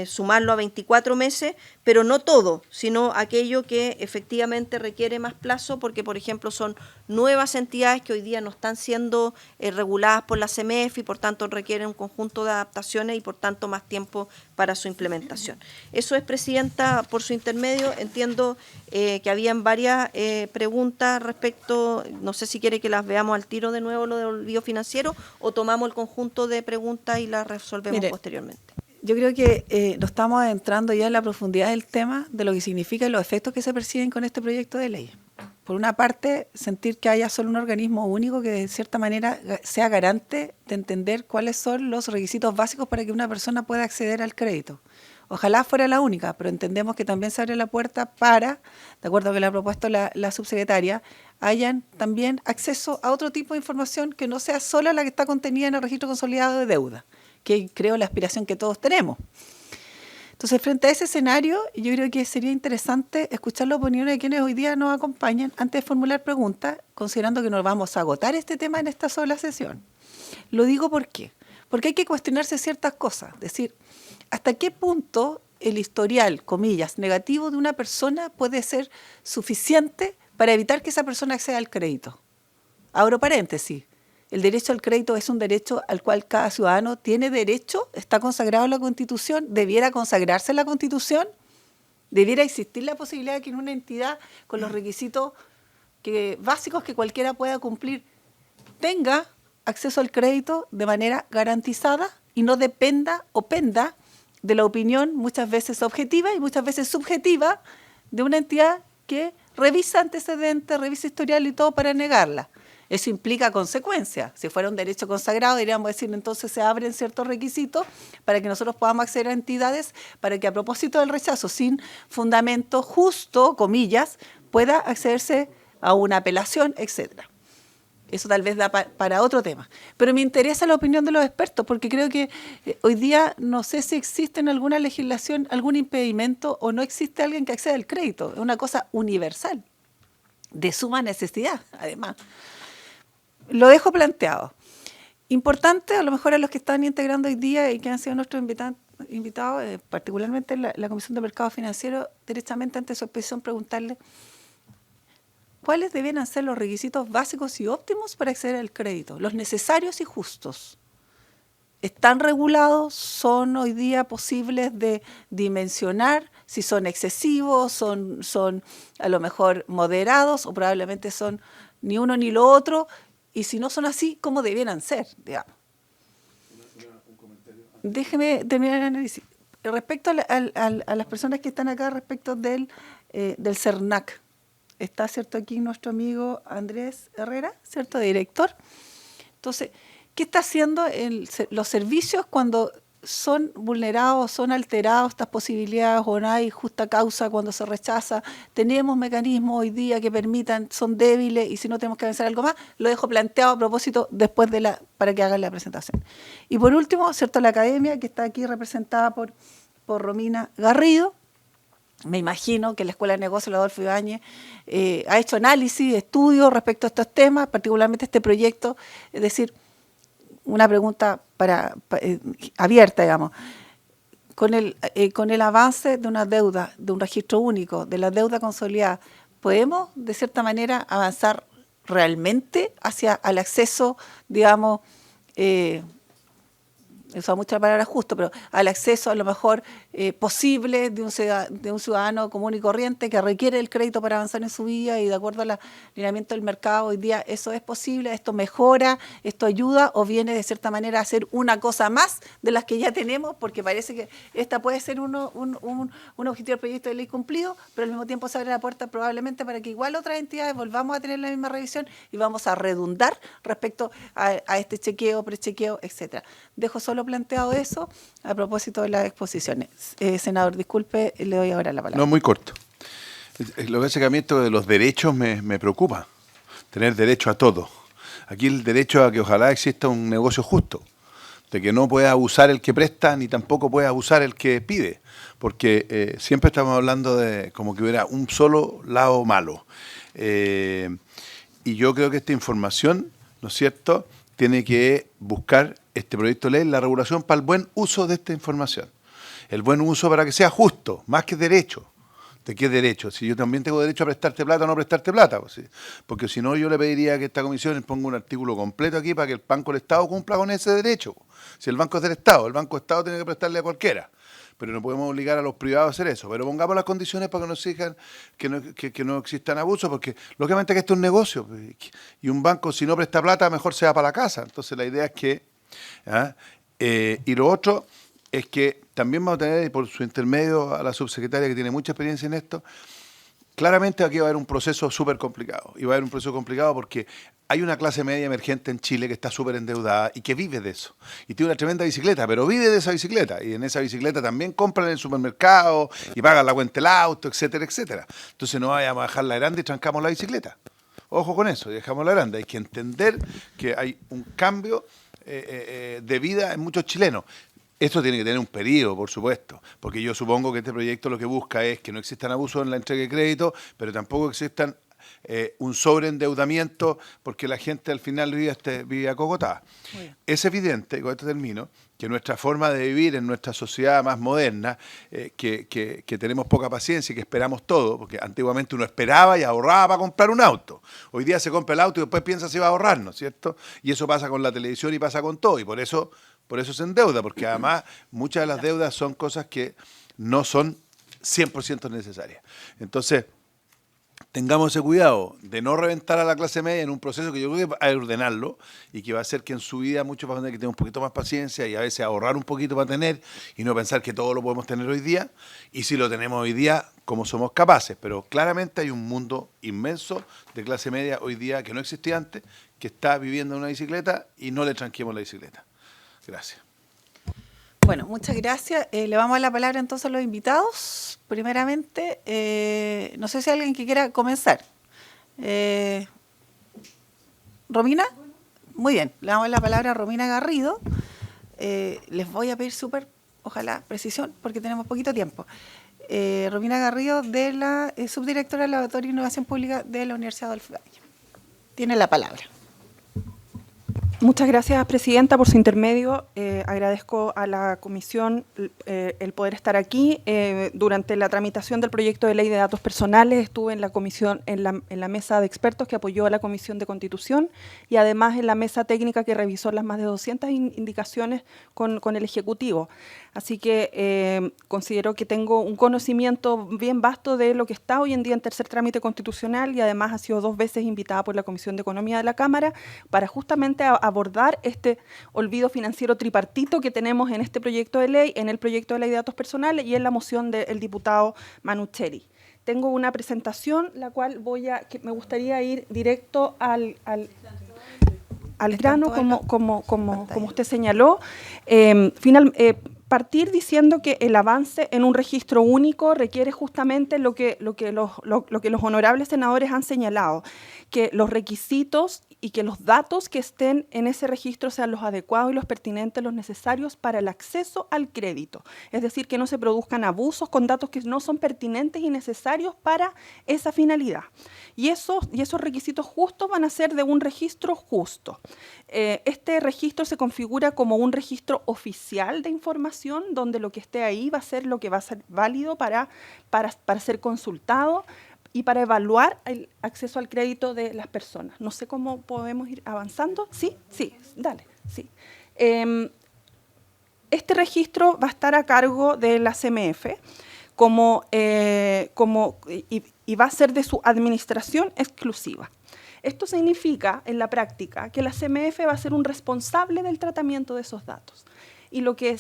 sumarlo a 24 meses, pero no todo, sino aquello que efectivamente requiere más plazo, porque por ejemplo son nuevas entidades que hoy día no están siendo reguladas por la CMF y por tanto requieren un conjunto de adaptaciones y por tanto más tiempo para su implementación. Eso es, Presidenta, por su intermedio. Entiendo que habían varias preguntas respecto, no sé si quiere que las veamos al tiro de nuevo, lo del olvido financiero, o tomamos el conjunto de preguntas y las resolvemos posteriormente. Yo creo que nos estamos adentrando ya en la profundidad del tema, de lo que significa y los efectos que se perciben con este proyecto de ley. Por una parte, sentir que haya solo un organismo único que de cierta manera sea garante de entender cuáles son los requisitos básicos para que una persona pueda acceder al crédito. Ojalá fuera la única, pero entendemos que también se abre la puerta para, de acuerdo a que le ha propuesto la subsecretaria, hayan también acceso a otro tipo de información que no sea sola la que está contenida en el registro consolidado de deuda, que creo la aspiración que todos tenemos. Entonces, frente a ese escenario, yo creo que sería interesante escuchar la opinión de quienes hoy día nos acompañan antes de formular preguntas, considerando que nos vamos a agotar este tema en esta sola sesión. Lo digo ¿por qué? Porque hay que cuestionarse ciertas cosas, es decir, ¿hasta qué punto el historial, comillas, negativo de una persona puede ser suficiente para evitar que esa persona acceda al crédito? Abro paréntesis. El derecho al crédito es un derecho al cual cada ciudadano tiene derecho, está consagrado en la Constitución, debiera consagrarse en la Constitución, debiera existir la posibilidad de que en una entidad con los requisitos básicos que cualquiera pueda cumplir tenga acceso al crédito de manera garantizada y no dependa o penda de la opinión muchas veces objetiva y muchas veces subjetiva de una entidad que revisa antecedentes, revisa historial y todo para negarla. Eso implica consecuencias. Si fuera un derecho consagrado, diríamos decir, entonces se abren ciertos requisitos para que nosotros podamos acceder a entidades, para que a propósito del rechazo sin fundamento justo, comillas, pueda accederse a una apelación, etcétera. Eso tal vez da para otro tema. Pero me interesa la opinión de los expertos, porque creo que hoy día no sé si existe en alguna legislación algún impedimento o no existe alguien que acceda al crédito. Es una cosa universal, de suma necesidad, además. Lo dejo planteado. Importante, a lo mejor a los que están integrando hoy día y que han sido nuestros invitados, particularmente en la Comisión de Mercado Financiero, derechamente ante su exposición preguntarle cuáles debieran ser los requisitos básicos y óptimos para acceder al crédito, los necesarios y justos. ¿Están regulados? ¿Son hoy día posibles de dimensionar? Si son excesivos, son a lo mejor moderados o probablemente son ni uno ni lo otro. Y si no son así, ¿cómo debieran ser? Digamos. Déjeme terminar el análisis. respecto a las personas que están acá, respecto del CERNAC, está, ¿cierto?, aquí nuestro amigo Andrés Herrera, ¿cierto?, director. Entonces, ¿qué está haciendo los servicios cuando son vulnerados, son alterados estas posibilidades o no hay justa causa cuando se rechaza? Tenemos mecanismos hoy día que permitan, son débiles y si no tenemos que avanzar algo más, lo dejo planteado a propósito después para que hagan la presentación. Y por último, ¿cierto?, la academia que está aquí representada por Romina Garrido. Me imagino que la Escuela de Negocios, Adolfo Ibáñez, ha hecho análisis, estudios respecto a estos temas, particularmente este proyecto, es decir, una pregunta abierta, digamos. Con el avance de una deuda, de un registro único, de la deuda consolidada, ¿podemos, de cierta manera, avanzar realmente hacia el acceso, digamos, he usado muchas palabras justo, pero al acceso a lo mejor posible de un ciudadano común y corriente que requiere el crédito para avanzar en su vida y de acuerdo al alineamiento del mercado hoy día eso es posible, esto mejora, esto ayuda o viene de cierta manera a ser una cosa más de las que ya tenemos, porque parece que esta puede ser un objetivo del proyecto de ley cumplido, pero al mismo tiempo se abre la puerta probablemente para que igual otras entidades volvamos a tener la misma revisión y vamos a redundar respecto a este chequeo, prechequeo, etcétera. Dejo solo planteado eso a propósito de las exposiciones. Senador, disculpe, le doy ahora la palabra. No, muy corto. Lo que hace que a mí esto de los derechos me preocupa. Tener derecho a todo. Aquí el derecho a que ojalá exista un negocio justo. De que no pueda abusar el que presta, ni tampoco pueda abusar el que pide. Porque siempre estamos hablando de como que hubiera un solo lado malo. Y yo creo que esta información, ¿no es cierto?, tiene que buscar este proyecto de ley la regulación para el buen uso de esta información. El buen uso para que sea justo, más que derecho. ¿De qué derecho? Si yo también tengo derecho a prestarte plata o no prestarte plata. Pues, ¿sí? Porque si no, yo le pediría que esta comisión ponga un artículo completo aquí para que el Banco del Estado cumpla con ese derecho. Si el Banco es del Estado, el Banco del Estado tiene que prestarle a cualquiera. Pero no podemos obligar a los privados a hacer eso. Pero pongamos las condiciones para que nos exijan que no existan abusos, porque lógicamente que esto es un negocio. Y un banco, si no presta plata, mejor se va para la casa. Entonces la idea es que... y lo otro es que también vamos a tener, por su intermedio, a la subsecretaria que tiene mucha experiencia en esto. Claramente aquí va a haber un proceso súper complicado. Y va a haber un proceso complicado porque hay una clase media emergente en Chile que está súper endeudada y que vive de eso. Y tiene una tremenda bicicleta, pero vive de esa bicicleta. Y en esa bicicleta también compran en el supermercado y pagan la cuenta del auto, etcétera, etcétera. Entonces no vayamos a dejar la grande y trancamos la bicicleta. Ojo con eso, dejamos la grande. Hay que entender que hay un cambio de vida en muchos chilenos. Esto tiene que tener un periodo, por supuesto, porque yo supongo que este proyecto lo que busca es que no existan abusos en la entrega de crédito, pero tampoco existan un sobreendeudamiento, porque la gente al final vive acogotada. Es evidente, y con esto termino, que nuestra forma de vivir en nuestra sociedad más moderna, que tenemos poca paciencia y que esperamos todo, porque antiguamente uno esperaba y ahorraba para comprar un auto. Hoy día se compra el auto y después piensa si va a ahorrar, ¿no es cierto? Y eso pasa con la televisión y pasa con todo, y por eso se endeuda, porque además muchas de las deudas son cosas que no son 100% necesarias. Entonces, tengamos ese cuidado de no reventar a la clase media en un proceso que yo creo que va a ordenarlo y que va a hacer que en su vida muchos van a tener que tener un poquito más paciencia y a veces ahorrar un poquito para tener y no pensar que todo lo podemos tener hoy día, y si lo tenemos hoy día, como somos capaces. Pero claramente hay un mundo inmenso de clase media hoy día que no existía antes, que está viviendo en una bicicleta y no le tranquemos la bicicleta. Gracias. Bueno, muchas gracias. Le vamos a dar la palabra entonces a los invitados. Primeramente, no sé si hay alguien que quiera comenzar. ¿Romina? Muy bien, le damos la palabra a Romina Garrido. Les voy a pedir ojalá, precisión, porque tenemos poquito tiempo. Romina Garrido, de la subdirectora del Laboratorio de Innovación Pública de la Universidad Adolfo Ibáñez. Tiene la palabra. Muchas gracias, Presidenta, por su intermedio. Agradezco a la Comisión el poder estar aquí. Durante la tramitación del proyecto de ley de datos personales estuve en la comisión, en la mesa de expertos que apoyó a la Comisión de Constitución y además en la mesa técnica que revisó las más de 200 indicaciones con el Ejecutivo. Así que considero que tengo un conocimiento bien vasto de lo que está hoy en día en tercer trámite constitucional y además ha sido 2 veces invitada por la Comisión de Economía de la Cámara para justamente abordar este olvido financiero tripartito que tenemos en este proyecto de ley, en el proyecto de ley de datos personales y en la moción del diputado Manucheri. Tengo una presentación, la cual que me gustaría ir directo al grano, como usted señaló. Partir diciendo que el avance en un registro único requiere justamente lo que los honorables senadores han señalado, que los requisitos y que los datos que estén en ese registro sean los adecuados y los pertinentes, los necesarios para el acceso al crédito. Es decir, que no se produzcan abusos con datos que no son pertinentes y necesarios para esa finalidad. Y esos requisitos justos van a ser de un registro justo. Este registro se configura como un registro oficial de información, donde lo que esté ahí va a ser lo que va a ser válido para ser consultado y para evaluar el acceso al crédito de las personas. No sé cómo podemos ir avanzando. Sí, dale, sí. Este registro va a estar a cargo de la CMF y va a ser de su administración exclusiva. Esto significa, en la práctica, que la CMF va a ser un responsable del tratamiento de esos datos. Y lo que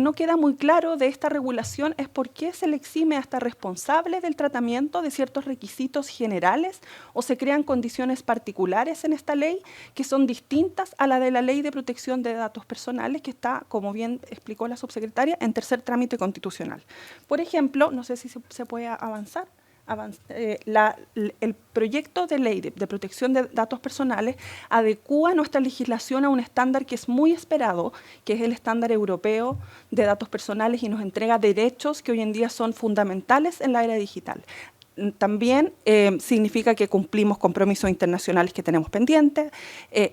no queda muy claro de esta regulación es por qué se le exime hasta responsable del tratamiento de ciertos requisitos generales o se crean condiciones particulares en esta ley que son distintas a la de la Ley de Protección de Datos Personales, que está, como bien explicó la subsecretaria, en tercer trámite constitucional. Por ejemplo, no sé si se puede avanzar. El proyecto de ley de protección de datos personales adecúa nuestra legislación a un estándar que es muy esperado, que es el estándar europeo de datos personales, y nos entrega derechos que hoy en día son fundamentales en la era digital. También significa que cumplimos compromisos internacionales que tenemos pendientes,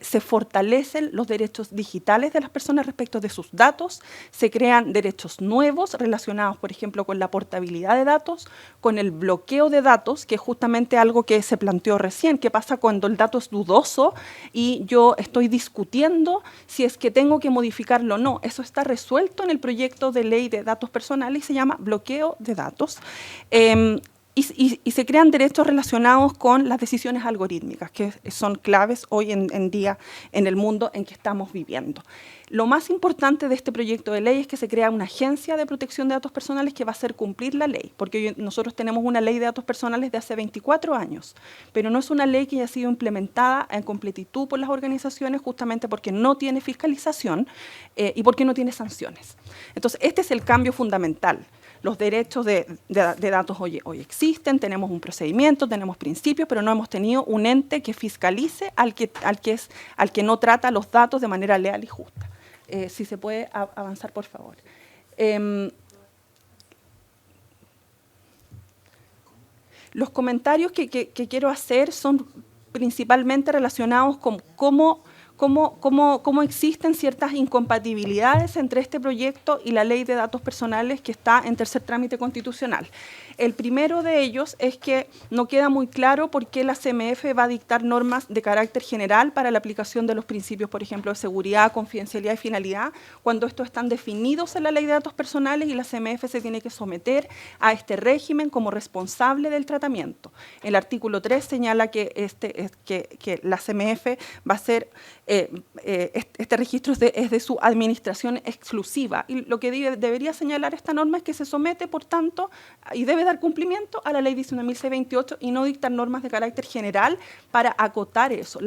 se fortalecen los derechos digitales de las personas respecto de sus datos, se crean derechos nuevos relacionados, por ejemplo, con la portabilidad de datos, con el bloqueo de datos, que es justamente algo que se planteó recién. ¿Qué pasa cuando el dato es dudoso y yo estoy discutiendo si es que tengo que modificarlo o no? Eso está resuelto en el proyecto de ley de datos personales y se llama bloqueo de datos. Y se crean derechos relacionados con las decisiones algorítmicas, que son claves hoy en día en el mundo en que estamos viviendo. Lo más importante de este proyecto de ley es que se crea una agencia de protección de datos personales que va a hacer cumplir la ley, porque nosotros tenemos una ley de datos personales de hace 24 años, pero no es una ley que haya sido implementada en completitud por las organizaciones, justamente porque no tiene fiscalización y porque no tiene sanciones. Entonces, este es el cambio fundamental. Los derechos de datos hoy existen, tenemos un procedimiento, tenemos principios, pero no hemos tenido un ente que fiscalice al que no trata los datos de manera leal y justa. Si se puede avanzar, por favor. Los comentarios que quiero hacer son principalmente relacionados con cómo existen ciertas incompatibilidades entre este proyecto y la Ley de Datos Personales que está en tercer trámite constitucional. El primero de ellos es que no queda muy claro por qué la CMF va a dictar normas de carácter general para la aplicación de los principios, por ejemplo, de seguridad, confidencialidad y finalidad, cuando estos están definidos en la Ley de Datos Personales y la CMF se tiene que someter a este régimen como responsable del tratamiento. El artículo 3 señala que la CMF va a ser este registro es de su administración exclusiva, y lo que debería señalar esta norma es que se somete, por tanto, y debe dar cumplimiento a la Ley 19.628 y no dictar normas de carácter general para acotar eso.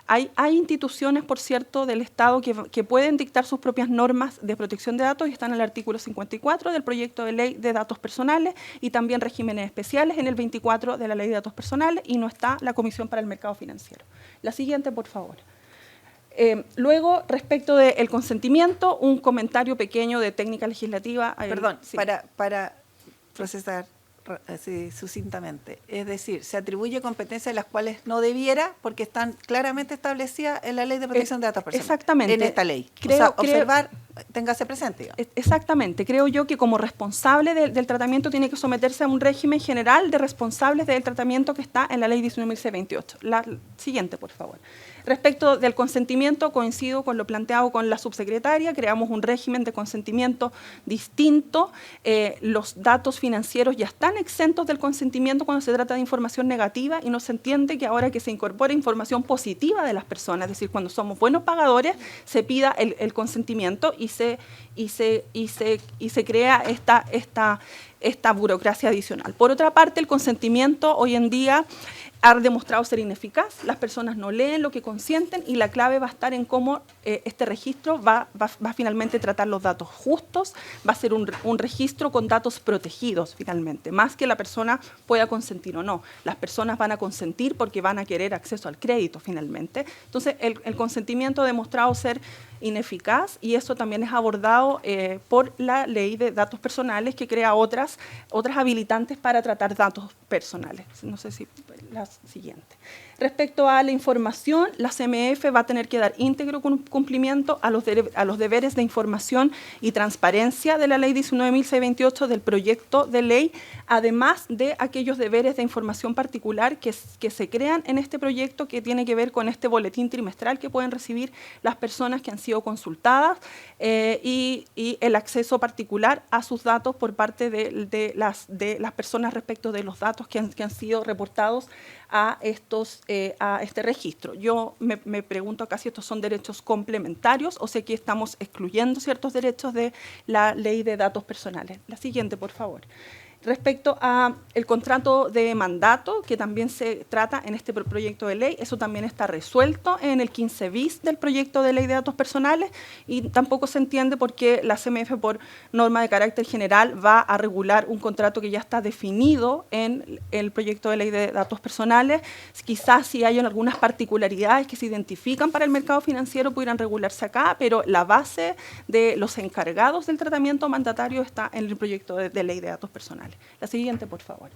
Hay instituciones, por cierto, del Estado que pueden dictar sus propias normas de protección de datos y están en el artículo 54 del proyecto de ley de datos personales y también regímenes especiales en el 24 de la ley de datos personales, y no está la Comisión para el Mercado Financiero. La siguiente, por favor. Luego, respecto del consentimiento, un comentario pequeño de técnica legislativa. Perdón, sí. para procesar así, sucintamente. Es decir, se atribuye competencias de las cuales no debiera porque están claramente establecidas en la Ley de Protección de Datos Personales. Exactamente. En esta ley. Creo, observar téngase presente. Digamos. Exactamente. Creo yo que como responsable del tratamiento tiene que someterse a un régimen general de responsables del tratamiento que está en la ley 19.628. La siguiente, por favor. Respecto del consentimiento, coincido con lo planteado con la subsecretaria, creamos un régimen de consentimiento distinto. Los datos financieros ya están exentos del consentimiento cuando se trata de información negativa y no se entiende que ahora que se incorpore información positiva de las personas, es decir, cuando somos buenos pagadores, se pida el consentimiento y se crea esta burocracia adicional. Por otra parte, el consentimiento hoy en día ha demostrado ser ineficaz, las personas no leen lo que consienten y la clave va a estar en cómo este registro va finalmente tratar los datos justos, va a ser un registro con datos protegidos finalmente, más que la persona pueda consentir o no. Las personas van a consentir porque van a querer acceso al crédito finalmente. Entonces, el consentimiento ha demostrado ser ineficaz y eso también es abordado por la ley de datos personales que crea otras habilitantes para tratar datos personales. No sé si la siguiente. Respecto a la información, la CMF va a tener que dar íntegro cumplimiento a los deberes de información y transparencia de la ley 19.628 del proyecto de ley, además de aquellos deberes de información particular que se crean en este proyecto que tiene que ver con este boletín trimestral que pueden recibir las personas que han sido consultadas y el acceso particular a sus datos por parte de las personas respecto de los datos que han sido reportados a este registro. Yo me pregunto acá si estos son derechos complementarios o si aquí estamos excluyendo ciertos derechos de la ley de datos personales. La siguiente, por favor. Respecto a el contrato de mandato, que también se trata en este proyecto de ley, eso también está resuelto en el 15 bis del proyecto de ley de datos personales y tampoco se entiende por qué la CMF, por norma de carácter general, va a regular un contrato que ya está definido en el proyecto de ley de datos personales. Quizás si hay algunas particularidades que se identifican para el mercado financiero pudieran regularse acá, pero la base de los encargados del tratamiento mandatario está en el proyecto de ley de datos personales. La siguiente, por favor.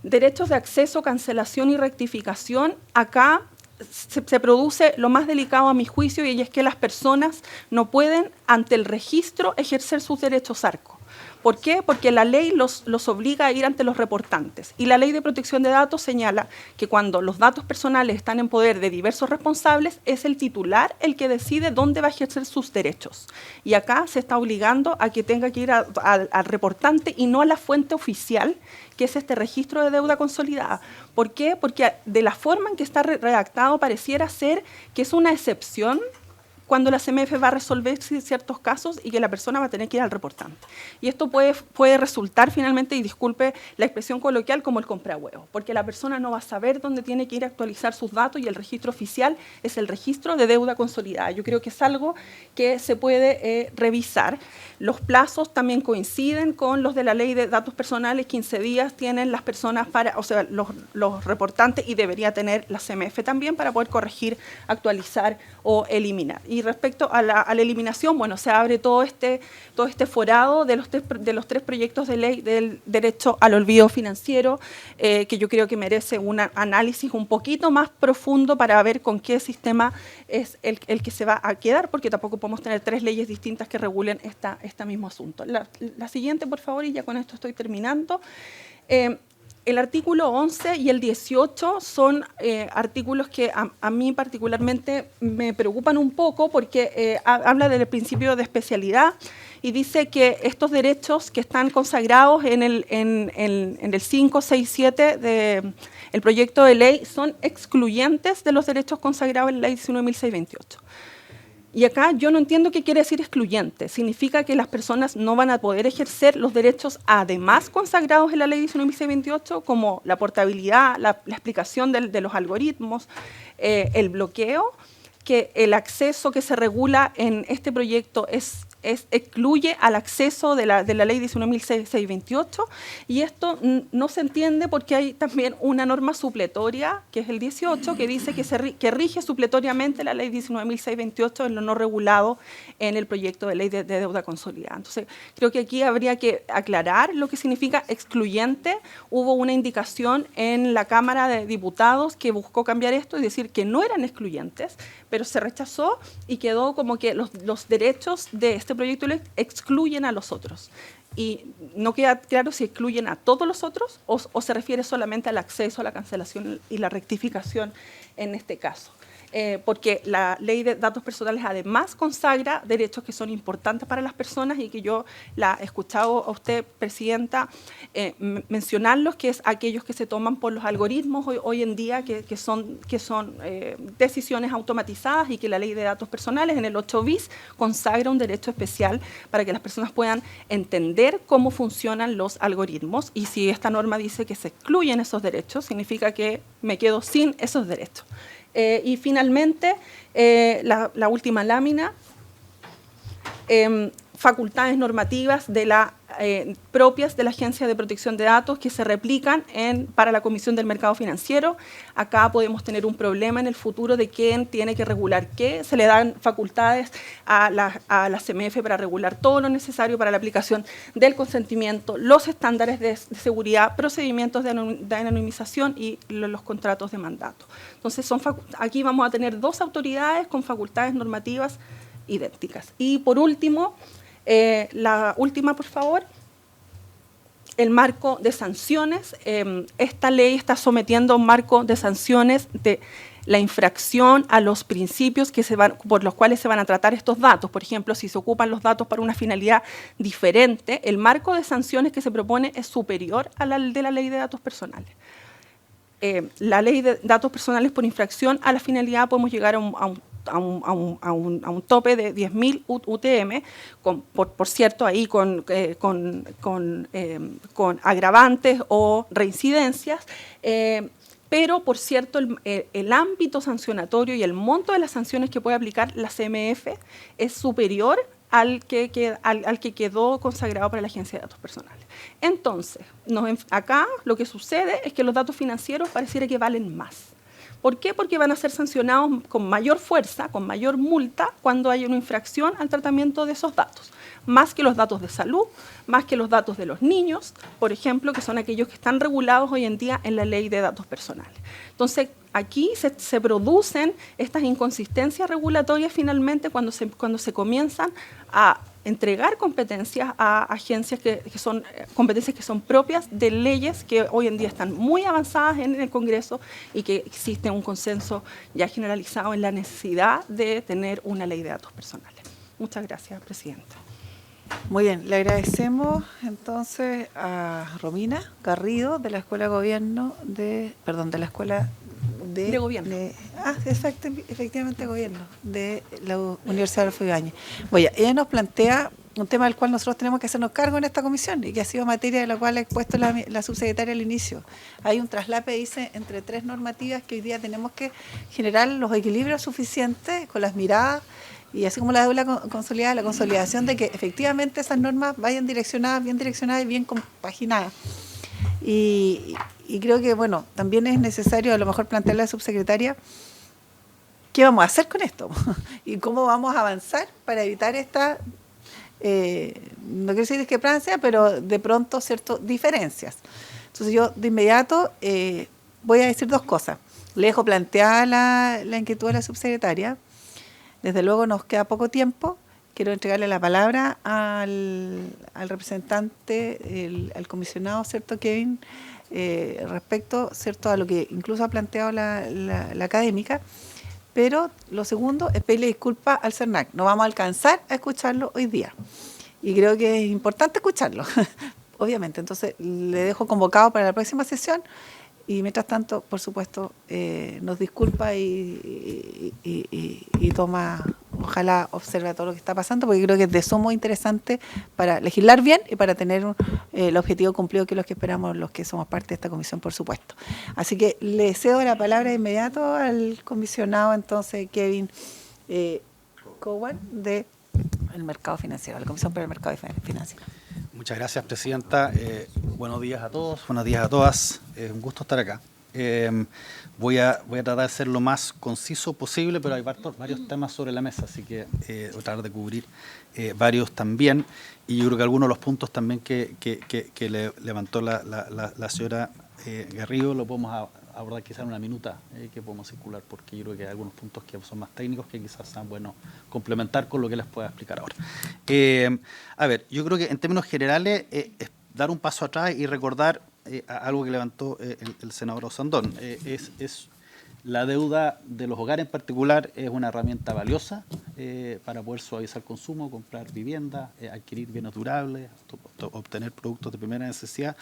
Derechos de acceso, cancelación y rectificación. Acá se produce lo más delicado a mi juicio y es que las personas no pueden, ante el registro, ejercer sus derechos ARCO. ¿Por qué? Porque la ley los obliga a ir ante los reportantes y la ley de protección de datos señala que cuando los datos personales están en poder de diversos responsables es el titular el que decide dónde va a ejercer sus derechos. Y acá se está obligando a que tenga que ir al reportante y no a la fuente oficial, que es este registro de deuda consolidada. ¿Por qué? Porque de la forma en que está redactado pareciera ser que es una excepción cuando la CMF va a resolver ciertos casos y que la persona va a tener que ir al reportante. Y esto puede resultar finalmente, y disculpe la expresión coloquial, como el comprahuevo, porque la persona no va a saber dónde tiene que ir a actualizar sus datos y el registro oficial es el registro de deuda consolidada. Yo creo que es algo que se puede revisar. Los plazos también coinciden con los de la ley de datos personales, 15 días tienen las personas para, o sea, los reportantes y debería tener la CMF también para poder corregir, actualizar o eliminar. Y respecto a la eliminación, bueno, se abre todo este forado de los tres proyectos de ley del derecho al olvido financiero, que yo creo que merece un análisis un poquito más profundo para ver con qué sistema es el que se va a quedar, porque tampoco podemos tener tres leyes distintas que regulen este mismo asunto. La siguiente, por favor, y ya con esto estoy terminando. El artículo 11 y el 18 son artículos que a mí particularmente me preocupan un poco porque habla del principio de especialidad y dice que estos derechos que están consagrados en el 5, 6, 7 del proyecto de ley son excluyentes de los derechos consagrados en la ley 19.628. Y acá yo no entiendo qué quiere decir excluyente. Significa que las personas no van a poder ejercer los derechos además consagrados en la ley 19.628, como la portabilidad, la explicación de los algoritmos, el bloqueo, que el acceso que se regula en este proyecto excluye al acceso de la ley 19.628 y esto no se entiende porque hay también una norma supletoria, que es el 18, que dice que rige supletoriamente la ley 19.628 en lo no regulado en el proyecto de ley de deuda consolidada. Entonces, creo que aquí habría que aclarar lo que significa excluyente. Hubo una indicación en la Cámara de Diputados que buscó cambiar esto y decir que no eran excluyentes, pero se rechazó y quedó como que los derechos de este este proyecto de ley excluyen a los otros. Y no queda claro si excluyen a todos los otros o se refiere solamente al acceso, a la cancelación y la rectificación en este caso. Porque la ley de datos personales además consagra derechos que son importantes para las personas y que yo la he escuchado a usted, Presidenta, mencionarlos, que es aquellos que se toman por los algoritmos hoy en día, que son decisiones automatizadas, y que la ley de datos personales en el 8 bis consagra un derecho especial para que las personas puedan entender cómo funcionan los algoritmos, y si esta norma dice que se excluyen esos derechos, significa que me quedo sin esos derechos. Y finalmente, la última lámina, facultades normativas propias de la Agencia de Protección de Datos que se replican para la Comisión del Mercado Financiero. Acá podemos tener un problema en el futuro de quién tiene que regular qué. Se le dan facultades a la CMF para regular todo lo necesario para la aplicación del consentimiento, los estándares de seguridad, procedimientos de anonimización y los contratos de mandato. Entonces, aquí vamos a tener dos autoridades con facultades normativas idénticas. Y por último, la última, por favor, el marco de sanciones. Esta ley está sometiendo a un marco de sanciones de la infracción a los principios por los cuales se van a tratar estos datos. Por ejemplo, si se ocupan los datos para una finalidad diferente, el marco de sanciones que se propone es superior al de la ley de datos personales. La ley de datos personales por infracción a la finalidad podemos llegar a un tope de 10.000 UTM, por cierto, ahí con agravantes o reincidencias, pero, por cierto, el ámbito sancionatorio y el monto de las sanciones que puede aplicar la CMF es superior al que quedó consagrado para la Agencia de Datos Personales. Entonces, acá lo que sucede es que los datos financieros pareciera que valen más. ¿Por qué? Porque van a ser sancionados con mayor fuerza, con mayor multa, cuando haya una infracción al tratamiento de esos datos. Más que los datos de salud, más que los datos de los niños, por ejemplo, que son aquellos que están regulados hoy en día en la ley de datos personales. Entonces, aquí se producen estas inconsistencias regulatorias finalmente cuando se comienzan a entregar competencias a agencias que son competencias que son propias de leyes que hoy en día están muy avanzadas en el Congreso y que existe un consenso ya generalizado en la necesidad de tener una ley de datos personales. Muchas gracias, Presidenta. Muy bien, le agradecemos entonces a Romina Garrido de la Escuela de Gobierno de la Escuela de Gobierno. Exacto, efectivamente, Gobierno, de la Universidad Adolfo Ibáñez. Bueno, ella nos plantea un tema del cual nosotros tenemos que hacernos cargo en esta comisión y que ha sido materia de la cual ha expuesto la subsecretaria al inicio. Hay un traslape, dice, entre tres normativas que hoy día tenemos que generar los equilibrios suficientes con las miradas y así como la deuda consolidada, la consolidación de que efectivamente esas normas vayan bien direccionadas y bien compaginadas. Y creo que, bueno, también es necesario a lo mejor plantearle a la subsecretaria qué vamos a hacer con esto y cómo vamos a avanzar para evitar esta, no quiero decir discrepancia, pero de pronto ciertas diferencias. Entonces yo de inmediato voy a decir dos cosas. Le dejo planteada la inquietud de la subsecretaria. Desde luego nos queda poco tiempo. Quiero entregarle la palabra al representante, al comisionado, ¿cierto, Kevin? Respecto, ¿cierto?, a lo que incluso ha planteado la académica. Pero lo segundo es pedirle disculpas al CERNAC. No vamos a alcanzar a escucharlo hoy día. Y creo que es importante escucharlo, obviamente. Entonces, le dejo convocado para la próxima sesión. Y mientras tanto, por supuesto, nos disculpa y toma, ojalá observe todo lo que está pasando, porque creo que es de sumo interesante para legislar bien y para tener el objetivo cumplido, que es lo que esperamos los que somos parte de esta comisión, por supuesto. Así que le cedo la palabra de inmediato al comisionado, entonces, Kevin Cowan, del Mercado Financiero, la Comisión para el Mercado Financiero. Muchas gracias, Presidenta. Buenos días a todos, buenos días a todas. Es un gusto estar acá. Voy a tratar de ser lo más conciso posible, pero hay varios temas sobre la mesa, así que voy a tratar de cubrir varios también. Y yo creo que algunos de los puntos también que levantó la señora Garrido lo podemos abordar quizás en una minuta que podemos circular, porque yo creo que hay algunos puntos que son más técnicos que quizás sean buenos complementar con lo que les pueda explicar ahora. A ver, yo creo que en términos generales es dar un paso atrás y recordar algo que levantó el senador Osandón. Es la deuda de los hogares en particular es una herramienta valiosa para poder suavizar el consumo, comprar vivienda, adquirir bienes durables, obtener productos de primera necesidad,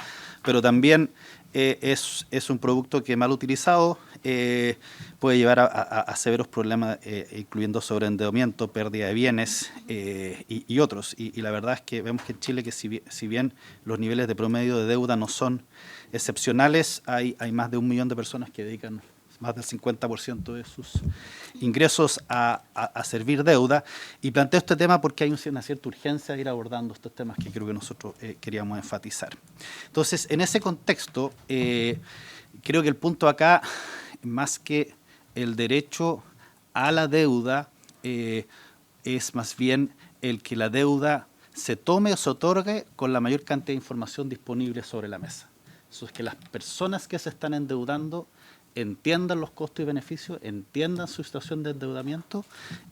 pero también es un producto que mal utilizado puede llevar a severos problemas, incluyendo sobreendeudamiento, pérdida de bienes y otros. Y la verdad es que vemos que en Chile, que si bien los niveles de promedio de deuda no son excepcionales, hay más de 1 millón de personas que dedican más del 50% de sus ingresos a servir deuda, y planteo este tema porque hay una cierta urgencia de ir abordando estos temas que creo que nosotros queríamos enfatizar. Entonces, en ese contexto, creo que el punto acá, más que el derecho a la deuda, es más bien el que la deuda se tome o se otorgue con la mayor cantidad de información disponible sobre la mesa. Eso es que las personas que se están endeudando entiendan los costos y beneficios, entiendan su situación de endeudamiento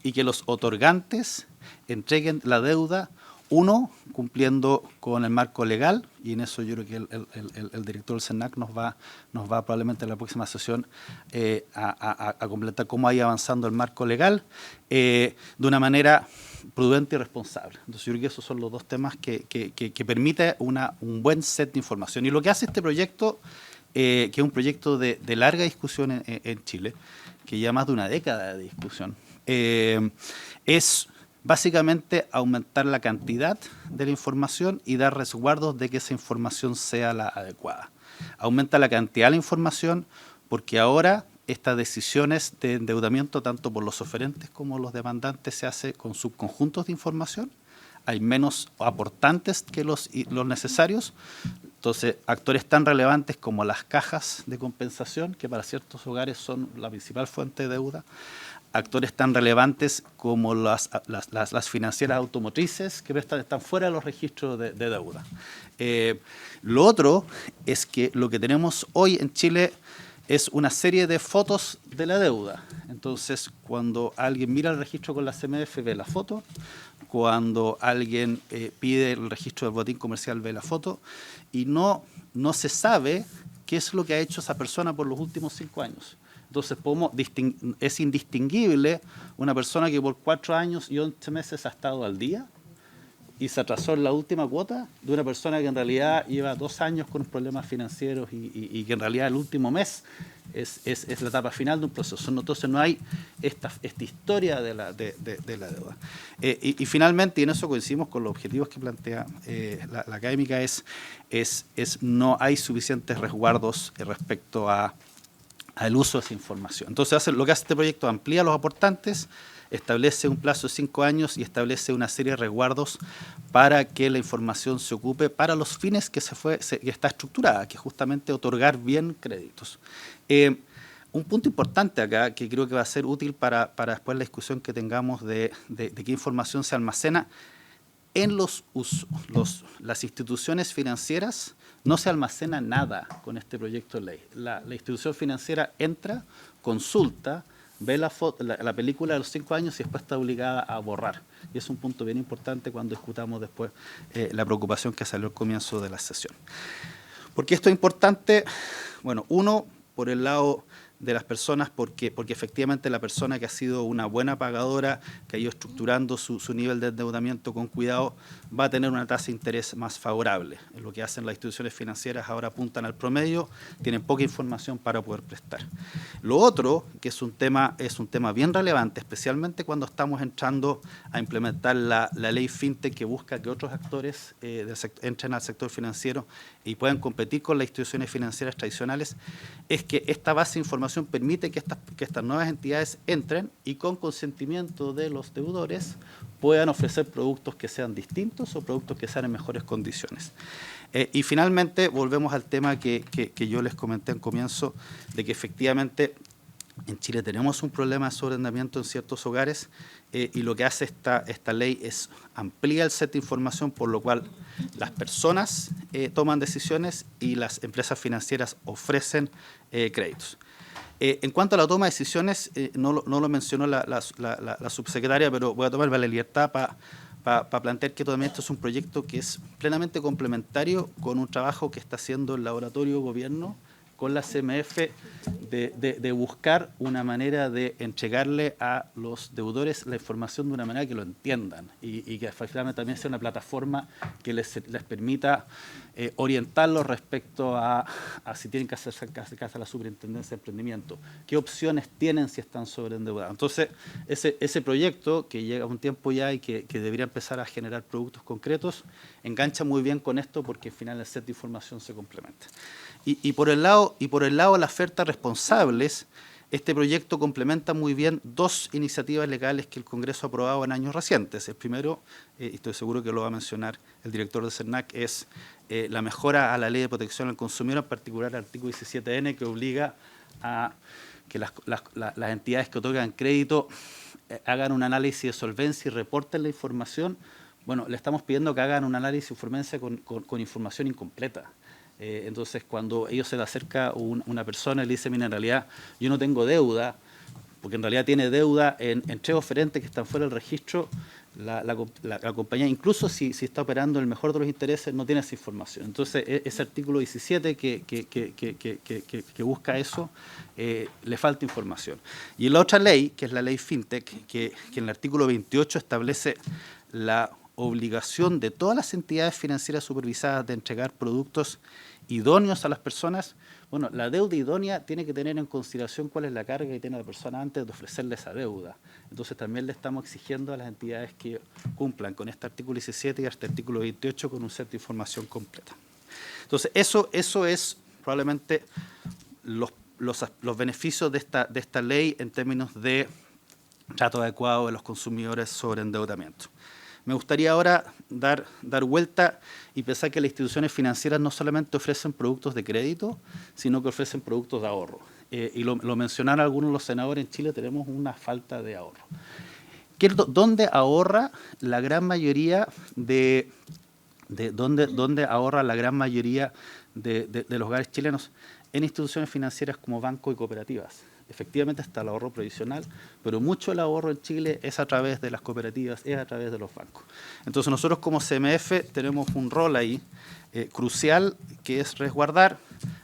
y que los otorgantes entreguen la deuda, uno, cumpliendo con el marco legal, y en eso yo creo que el director del SENAC nos va probablemente en la próxima sesión a completar cómo ha ido avanzando el marco legal, de una manera prudente y responsable. Entonces yo creo que esos son los dos temas que permite un buen set de información. Y lo que hace este proyecto, que es un proyecto de larga discusión en Chile, que lleva más de una década de discusión, es básicamente aumentar la cantidad de la información y dar resguardos de que esa información sea la adecuada. Aumenta la cantidad de la información porque ahora estas decisiones de endeudamiento, tanto por los oferentes como los demandantes, se hace con subconjuntos de información. Hay menos aportantes que los necesarios. Entonces, actores tan relevantes como las cajas de compensación, que para ciertos hogares son la principal fuente de deuda, actores tan relevantes como las financieras automotrices, que están fuera de los registros de deuda. Lo otro es que lo que tenemos hoy en Chile es una serie de fotos de la deuda. Entonces, cuando alguien mira el registro con la CMF, ve la foto. Cuando alguien pide el registro del boletín comercial, ve la foto. Y no se sabe qué es lo que ha hecho esa persona por los últimos 5 años. Entonces, es indistinguible una persona que por 4 años y 11 meses ha estado al día y se atrasó en la última cuota, de una persona que en realidad lleva 2 años con problemas financieros y que en realidad el último mes es la etapa final de un proceso. Entonces no hay esta historia de la deuda. Y finalmente, y en eso coincidimos con los objetivos que plantea la académica, no hay suficientes resguardos respecto al uso de esa información. Entonces lo que hace este proyecto, amplía los aportantes, establece un plazo de 5 años y establece una serie de resguardos para que la información se ocupe para los fines que está estructurada, que es justamente otorgar bien créditos. Un punto importante acá, que creo que va a ser útil para después la discusión que tengamos de qué información se almacena, en las instituciones financieras no se almacena nada con este proyecto de ley. La institución financiera entra, consulta, ve la película de los 5 años y después está obligada a borrar. Y es un punto bien importante cuando discutamos después la preocupación que salió al comienzo de la sesión. ¿Por qué esto es importante? Bueno, uno, por el lado de las personas, porque efectivamente la persona que ha sido una buena pagadora, que ha ido estructurando su nivel de endeudamiento con cuidado, va a tener una tasa de interés más favorable. Es lo que hacen las instituciones financieras, ahora apuntan al promedio, tienen poca información para poder prestar. Lo otro, que es un tema bien relevante, especialmente cuando estamos entrando a implementar la ley FinTech, que busca que otros actores entren al sector financiero y puedan competir con las instituciones financieras tradicionales, es que esta base de información permite que estas nuevas entidades entren y con consentimiento de los deudores puedan ofrecer productos que sean distintos o productos que sean en mejores condiciones. Y finalmente volvemos al tema que yo les comenté al comienzo, de que efectivamente En Chile tenemos un problema de sobreendeudamiento en ciertos hogares y lo que hace esta ley es amplía el set de información, por lo cual las personas toman decisiones y las empresas financieras ofrecen créditos. En cuanto a la toma de decisiones, no lo mencionó la subsecretaria, pero voy a tomarme la libertad para plantear que también esto es un proyecto que es plenamente complementario con un trabajo que está haciendo el Laboratorio Gobierno con la CMF de buscar una manera de entregarle a los deudores la información de una manera que lo entiendan y que efectivamente también sea una plataforma que les permita orientarlos respecto a si tienen que hacer caso a la superintendencia de emprendimiento, qué opciones tienen si están sobreendeudados. Entonces, ese proyecto que llega un tiempo ya y que debería empezar a generar productos concretos, engancha muy bien con esto porque al final el set de información se complementa. Y por el lado de las ofertas responsables, este proyecto complementa muy bien dos iniciativas legales que el Congreso ha aprobado en años recientes. El primero, y estoy seguro que lo va a mencionar el director de CERNAC, es la mejora a la Ley de Protección al Consumidor, en particular el artículo 17N, que obliga a que las entidades que otorgan crédito hagan un análisis de solvencia y reporten la información. Bueno, le estamos pidiendo que hagan un análisis de solvencia con información incompleta. Entonces, cuando ellos se le acerca una persona y le dice, mira, en realidad yo no tengo deuda, porque en realidad tiene deuda en 3 oferentes que están fuera del registro, la compañía, incluso si está operando el mejor de los intereses, no tiene esa información. Entonces, ese artículo 17 que busca eso, le falta información. Y en la otra ley, que es la ley FinTech, que en el artículo 28 establece la obligación de todas las entidades financieras supervisadas de entregar productos idóneos a las personas. Bueno, la deuda idónea tiene que tener en consideración cuál es la carga que tiene la persona antes de ofrecerle esa deuda. Entonces también le estamos exigiendo a las entidades que cumplan con este artículo 17 y este artículo 28 con un set de información completa. Entonces eso es probablemente los beneficios de esta ley en términos de trato adecuado de los consumidores sobre endeudamiento. Me gustaría ahora dar vuelta y pensar que las instituciones financieras no solamente ofrecen productos de crédito, sino que ofrecen productos de ahorro. Y lo mencionaron algunos de los senadores, en Chile tenemos una falta de ahorro. ¿Dónde ahorra la gran mayoría dónde ahorra la gran mayoría de los hogares chilenos? En instituciones financieras como bancos y cooperativas. Efectivamente está el ahorro provisional, pero mucho el ahorro en Chile es a través de las cooperativas, es a través de los bancos. Entonces nosotros como CMF tenemos un rol ahí crucial, que es resguardar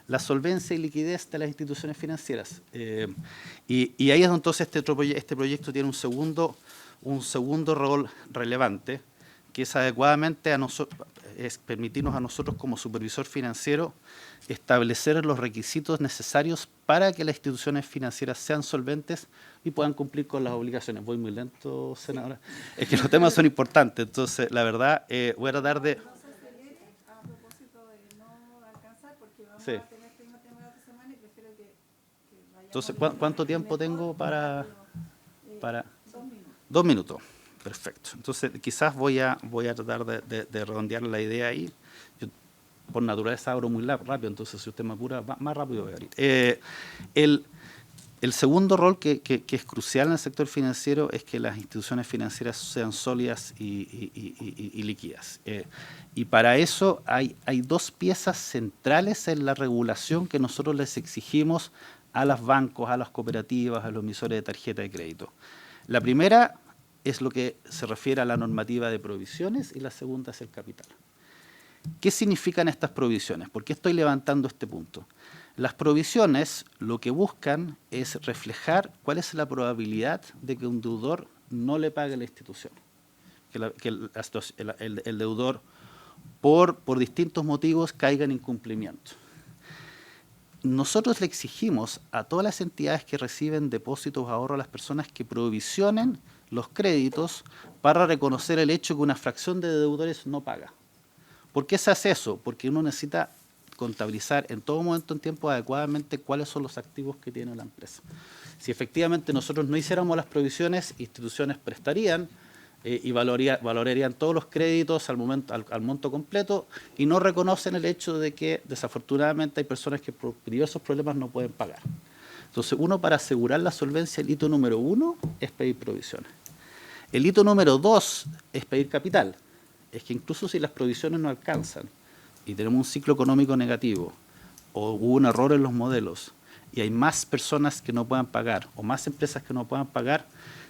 la solvencia y liquidez de las instituciones financieras. Y ahí es donde entonces este proyecto tiene un segundo rol relevante, que es adecuadamente es permitirnos a nosotros como supervisor financiero establecer los requisitos necesarios para que las instituciones financieras sean solventes y puedan cumplir con las obligaciones. Voy muy lento, senadora. Es que los temas son importantes, entonces la verdad voy a tratar de... A propósito de no alcanzar, porque vamos Sí. a tener este mismo tema la otra semana y prefiero que vayamos... Entonces, ¿cuánto tiempo tengo para...? 2 minutos. 2 minutos. Perfecto. Entonces, quizás voy a tratar de redondear la idea ahí. Yo, por naturaleza, abro muy rápido, entonces si usted me apura, más rápido voy a abrir. El segundo rol que es crucial en el sector financiero es que las instituciones financieras sean sólidas y líquidas. Y para eso hay 2 piezas centrales en la regulación que nosotros les exigimos a los bancos, a las cooperativas, a los emisores de tarjeta de crédito. La primera es lo que se refiere a la normativa de provisiones y la segunda es el capital. ¿Qué significan estas provisiones? ¿Por qué estoy levantando este punto? Las provisiones lo que buscan es reflejar cuál es la probabilidad de que un deudor no le pague a la institución. Que el deudor, por distintos motivos, caiga en incumplimiento. Nosotros le exigimos a todas las entidades que reciben depósitos o ahorros a las personas que provisionen los créditos para reconocer el hecho que una fracción de deudores no paga. ¿Por qué se hace eso? Porque uno necesita contabilizar en todo momento en tiempo adecuadamente cuáles son los activos que tiene la empresa. Si efectivamente nosotros no hiciéramos las provisiones, instituciones prestarían y valorarían todos los créditos al monto completo y no reconocen el hecho de que desafortunadamente hay personas que por diversos problemas no pueden pagar. Entonces, uno, para asegurar la solvencia, el hito número 1 es pedir provisiones. El hito número 2 es pedir capital. Es que incluso si las provisiones no alcanzan y tenemos un ciclo económico negativo o hubo un error en los modelos y hay más personas que no puedan pagar o más empresas que no puedan pagar,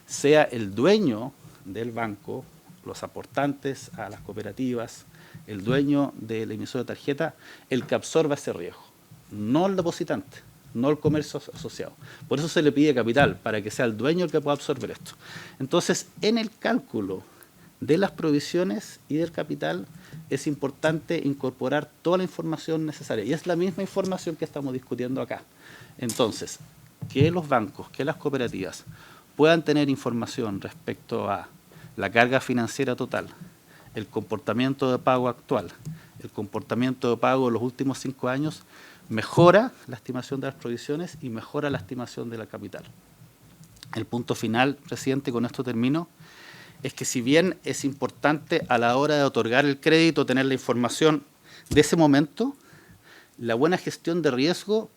sea el dueño del banco, los aportantes a las cooperativas, el dueño del emisor de tarjeta, el que absorba ese riesgo, no el depositante, no el comercio asociado. Por eso se le pide capital, para que sea el dueño el que pueda absorber esto. Entonces, en el cálculo de las provisiones y del capital es importante incorporar toda la información necesaria, y es la misma información que estamos discutiendo acá. Entonces, que los bancos, que las cooperativas puedan tener información respecto a la carga financiera total, el comportamiento de pago actual, el comportamiento de pago de los últimos 5 años, mejora la estimación de las provisiones y mejora la estimación de la capital. El punto final, presidente, con esto termino, es que si bien es importante a la hora de otorgar el crédito tener la información de ese momento, la buena gestión de riesgo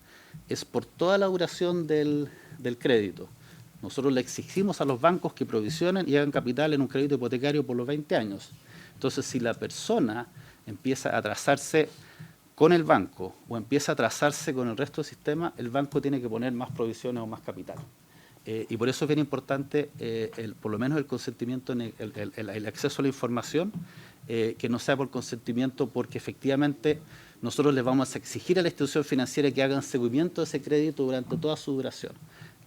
es por toda la duración del crédito. Nosotros le exigimos a los bancos que provisionen y hagan capital en un crédito hipotecario por los 20 años. Entonces, si la persona empieza a atrasarse con el banco o empieza a atrasarse con el resto del sistema, el banco tiene que poner más provisiones o más capital. Y por eso es bien importante, por lo menos el consentimiento, el acceso a la información, que no sea por consentimiento, porque efectivamente nosotros les vamos a exigir a la institución financiera que hagan seguimiento de ese crédito durante toda su duración.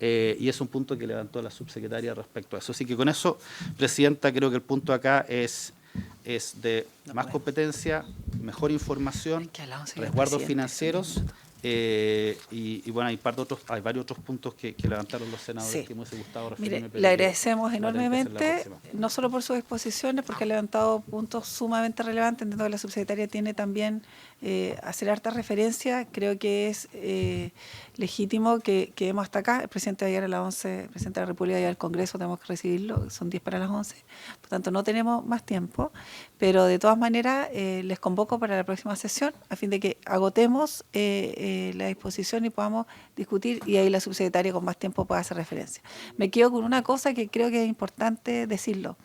Y es un punto que levantó la subsecretaria respecto a eso. Así que con eso, presidenta, creo que el punto acá es de más competencia, mejor información, resguardos financieros, y bueno, hay varios otros puntos que levantaron los senadores que me hubiese gustado referirme. Mire, le agradecemos enormemente, no solo por sus exposiciones, porque ha levantado puntos sumamente relevantes. Entiendo que la subsecretaria tiene también hacer harta referencia. Creo que es legítimo que quedemos hasta acá. El presidente ayer a las 11, el presidente de la República y al Congreso tenemos que recibirlo, son 10 para las 11. Por tanto, no tenemos más tiempo, pero de todas maneras les convoco para la próxima sesión a fin de que agotemos la disposición y podamos discutir, y ahí la subsecretaria con más tiempo pueda hacer referencia. Me quedo con una cosa que creo que es importante decirlo: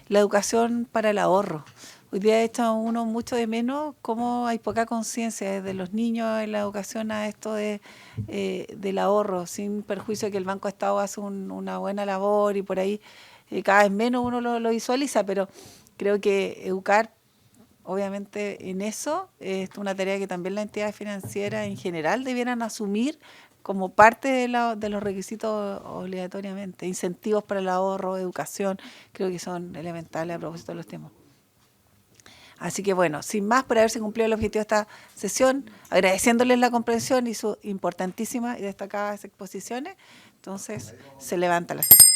la educación para el ahorro. Hoy día echa uno mucho de menos cómo hay poca conciencia desde los niños en la educación a esto del ahorro, sin perjuicio de que el Banco de Estado hace una buena labor y por ahí cada vez menos uno lo visualiza, pero creo que educar obviamente en eso es una tarea que también las entidades financieras en general debieran asumir como parte de los requisitos obligatoriamente. Incentivos para el ahorro, educación, creo que son elementales a propósito de los temas. Así que bueno, sin más, por haberse cumplido el objetivo de esta sesión, agradeciéndoles la comprensión y sus importantísimas y destacadas exposiciones, entonces se levanta la sesión.